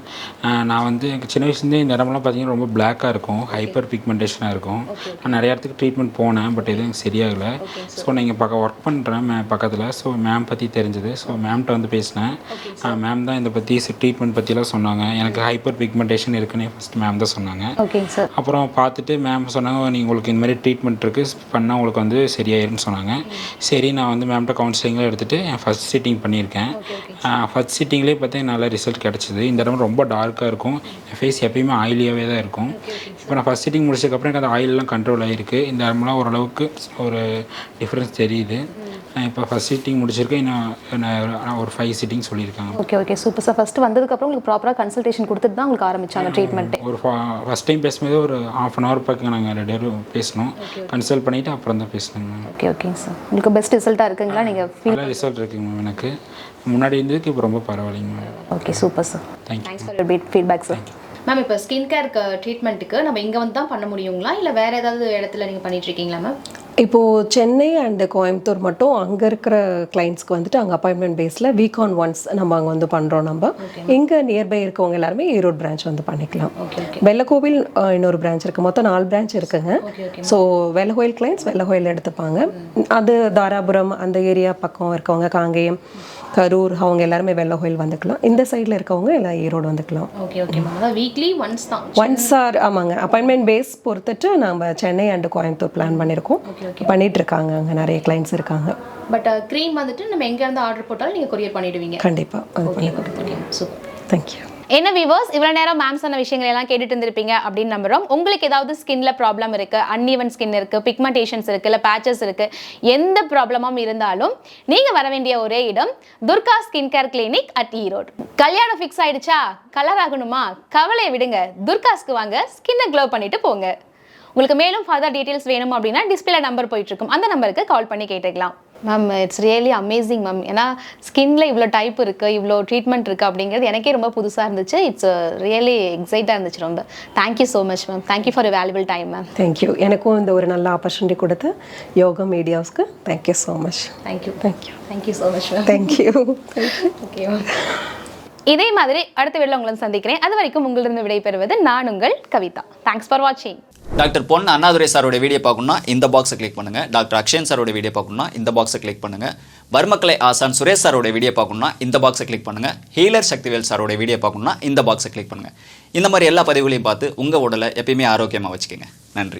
நான் வந்து எனக்கு சின்ன வயசுலேருந்தே இந்த இடமெல்லாம் பார்த்தீங்கன்னா ரொம்ப பிளாக்காக இருக்கும், ஹைப்பர் பிக்மெண்டேஷனாக இருக்கும். நான் நிறைய இடத்துக்கு ட்ரீட்மெண்ட் போனேன், பட் எதுவும் எனக்கு சரியாகலை. ஸோ நான் இங்கே ஒர்க் பண்ணுறேன் பக்கத்தில். ஸோ மேம் பற்றி தெரிஞ்சது, ஸோ மேம்கிட்ட வந்து பேசினேன். மேம் தான் இதை பற்றி ட்ரீட்மெண்ட் பற்றிலாம் சொன்னாங்க. எனக்கு ஹைப்பர் பிக்மெண்டேஷன் இருக்குன்னு ஃபஸ்ட் மேம் தான் சொன்னாங்க. அப்புறம் பார்த்துட்டு மேம் சொன்னாங்க, நீங்கள் உங்களுக்கு இந்த மாதிரி ட்ரீட்மெண்ட் இருக்குது, பண்ணால் உங்களுக்கு வந்து சரியாயிருன்னு சொன்னாங்க. சரி, நான் வந்து மேம்கிட்ட கவுன்சிலிங்லாம் எடுத்துகிட்டு என் ஃபஸ்ட் சிட்டிங் பண்ணியிருக்கேன். ஃபஸ்ட் சிட்டிங்லேயே பார்த்தீங்கன்னா நல்ல ரிசல்ட் கிடச்சிது. இந்த இடம் ரொம்ப டார்க்காக இருக்கும், என் ஃபேஸ் எப்பயுமே ஆயிலியாகவே தான் இருக்கும். இப்போ நான் ஃபஸ்ட் சிட்டிங் முடிச்சதுக்கப்புறம் எனக்கு அந்த ஆயிலெலாம் கண்ட்ரோல் ஆகிருக்கு. இந்த இடம்லாம் ஓரளவுக்கு ஒரு டிஃப்ரென்ஸ் தெரியுது. இப்போ ஃபஸ்ட் சிட்டிங் முடிச்சிருக்கேன், இன்னும் ஒரு 5 சிட்டிங் சொல்லியிருக்காங்க. Okay super sir. ஃபஸ்ட்டு வந்ததுக்கப்புறம் உங்களுக்கு ப்ராப்பராக கன்சல்டேஷன் கொடுத்துட்டு தான் உங்களுக்கு ஆரம்பிச்சாங்க ட்ரீட்மெண்ட்டு? ஒரு ஃபஸ்ட் டைம் பேசும்போது ஒரு 1/2 hour பக்கம் நாங்கள் 2 பேரும் பேசணும், கன்சல்ட் பண்ணிவிட்டு அப்புறம் தான் பேசணுங்க மேம். ஓகேங்க சார். உங்களுக்கு பெஸ்ட் ரிசல்ட்டாக இருக்குங்களா? நீங்கள் நல்ல ரிசல்ட் இருக்குங்க மேம். எனக்கு முன்னாடி இருந்ததுக்கு இப்போ ரொம்ப பரவாயில்லைங்க ma'am. Okay super sir. Thanks for your feedback sir. Ma'am, இப்போ ஸ்கின் கேர் ட்ரீட்மெண்ட்டுக்கு நம்ம இங்கே வந்து தான் பண்ண முடியுங்களா, இல்லை வேறு ஏதாவது இடத்துல நீங்கள் பண்ணிகிட்ருக்கீங்களா மேம்? இப்போது சென்னை அண்ட் கோயம்புத்தூர் மட்டும் அங்கே இருக்கிற கிளைண்ட்ஸ்க்கு வந்துட்டு அங்கே அப்பாயின்மெண்ட் பேஸில் வீக் ஆன் ஒன்ஸ் நம்ம அங்கே வந்து பண்ணுறோம். நம்ம இங்கே நியர்பை இருக்கவங்க எல்லாருமே ஈரோடு பிரான்ச் வந்து பண்ணிக்கலாம். வெள்ளக்கோவில் இன்னொரு பிரான்ச் இருக்குது, மொத்தம் 4 பிரான்ச் இருக்குங்க. ஸோ வெள்ளகோயில் கிளைண்ட்ஸ் வெள்ளகோயில் எடுத்துப்பாங்க. அது தாராபுரம் அந்த ஏரியா பக்கம் இருக்கவங்க, காங்கேயம், கரூர், அவங்க எல்லாருமே வெள்ளகோயில் வந்துக்கலாம். இந்த சைடில் இருக்கவங்க எல்லாம் ஈரோடு வந்துக்கலாம். வீக்லி ஒன்ஸ் ஆர் ஆமாங்க, அப்பாயின்மெண்ட் பேஸ் பொறுத்துட்டு நம்ம சென்னை அண்ட் கோயம்புத்தூர் பிளான் பண்ணியிருக்கோம். பண்ணிட்டு இருக்காங்க, அங்கே நிறைய கிளைண்ட்ஸ் இருக்காங்க. பட் க்ரீம் வந்துட்டு நம்ம எங்கேருந்து ஆர்டர் போட்டாலும் நீங்கள் கொரியர் பண்ணிவிடுவீங்க? கண்டிப்பாக, அது பண்ணி கொடுத்துருக்கேன். Super, thank you. என்ன வியூவர்ஸ், இவ்வளோ நேரம் மேம் சொன்ன விஷயங்கள் எல்லாம் கேட்டுட்டு இருந்திருப்பீங்க அப்படின்னு நம்புறோம். உங்களுக்கு ஏதாவது ஸ்கின்ல ப்ராப்ளம் இருக்கு, அன்ஈவன் ஸ்கின் இருக்கு, பிக்மெண்டேஷன்ஸ் இருக்கு, இல்லை பேச்சஸ் இருக்கு, எந்த ப்ராப்ளமும் இருந்தாலும் நீங்க வர வேண்டிய ஒரே இடம் Durga skin care clinic at Erode. கல்யாணம் ஃபிக்ஸ் ஆயிடுச்சா, கலர் ஆகணுமா, கவலையை விடுங்க, துர்காஸ்க்கு வாங்க, ஸ்கின்னை க்ளோ பண்ணிட்டு போங்க. உங்களுக்கு மேலும் ஃபர்தர் டீடைல்ஸ் வேணும் அப்படின்னா டிஸ்பிளே நம்பர் போயிட்டு இருக்கும், அந்த நம்பருக்கு கால் பண்ணி கேட்டுக்கலாம். Ma'am it's really amazing ma'am. ஏன்னா ஸ்கின்ல இவ்வளோ டைப் இருக்குது, இவ்வளோ ட்ரீட்மெண்ட் இருக்குது அப்படிங்கிறது எனக்கே ரொம்ப புதுசாக இருந்துச்சு. இட்ஸ் ரியலி எக்ஸைட்டாக இருந்துச்சு ரொம்ப. Thank you so much ma'am. Thank you for valuable time ma'am. Thank you. எனக்கும் இந்த ஒரு நல்ல ஆப்பர்ச்சுனிட்டி கொடுத்த யோகா மீடியாஸ்க்கு thank you so much. Thank you thank you. Thank you so much ma'am. Thank you. Okay ma'am. இதே மாதிரி அடுத்த வீடியோவில் உங்களை சந்திக்கிறேன். அது வரைக்கும் உங்களிருந்து விடைபெறுவது நான் உங்கள் கவிதா. தேங்க்ஸ் ஃபார் வாட்சிங். டாக்டர் பொன் அண்ணாதுரை சாரோட வீடியோ பார்க்கணும்னா இந்த பாக்ஸை கிளிக் பண்ணுங்க. டாக்டர் அக்ஷயன் சாரோட வீடியோ பார்க்கணும்னா இந்த பாக்ஸை கிளிக் பண்ணுங்க. வர்மக்கலை ஆசான் சுரேஷ் சாரோட வீடியோ பார்க்கணும்னா இந்த பாக்ஸை கிளிக் பண்ணுங்க. ஹீலர் சக்திவேல் சாரோட வீடியோ பார்க்கணும்னா இந்த பாக்ஸை கிளிக் பண்ணுங்க. இந்த மாதிரி எல்லா பதிவுகளையும் பார்த்து உங்கள் உடலை எப்பயுமே ஆரோக்கியமாக வச்சுக்கோங்க. நன்றி.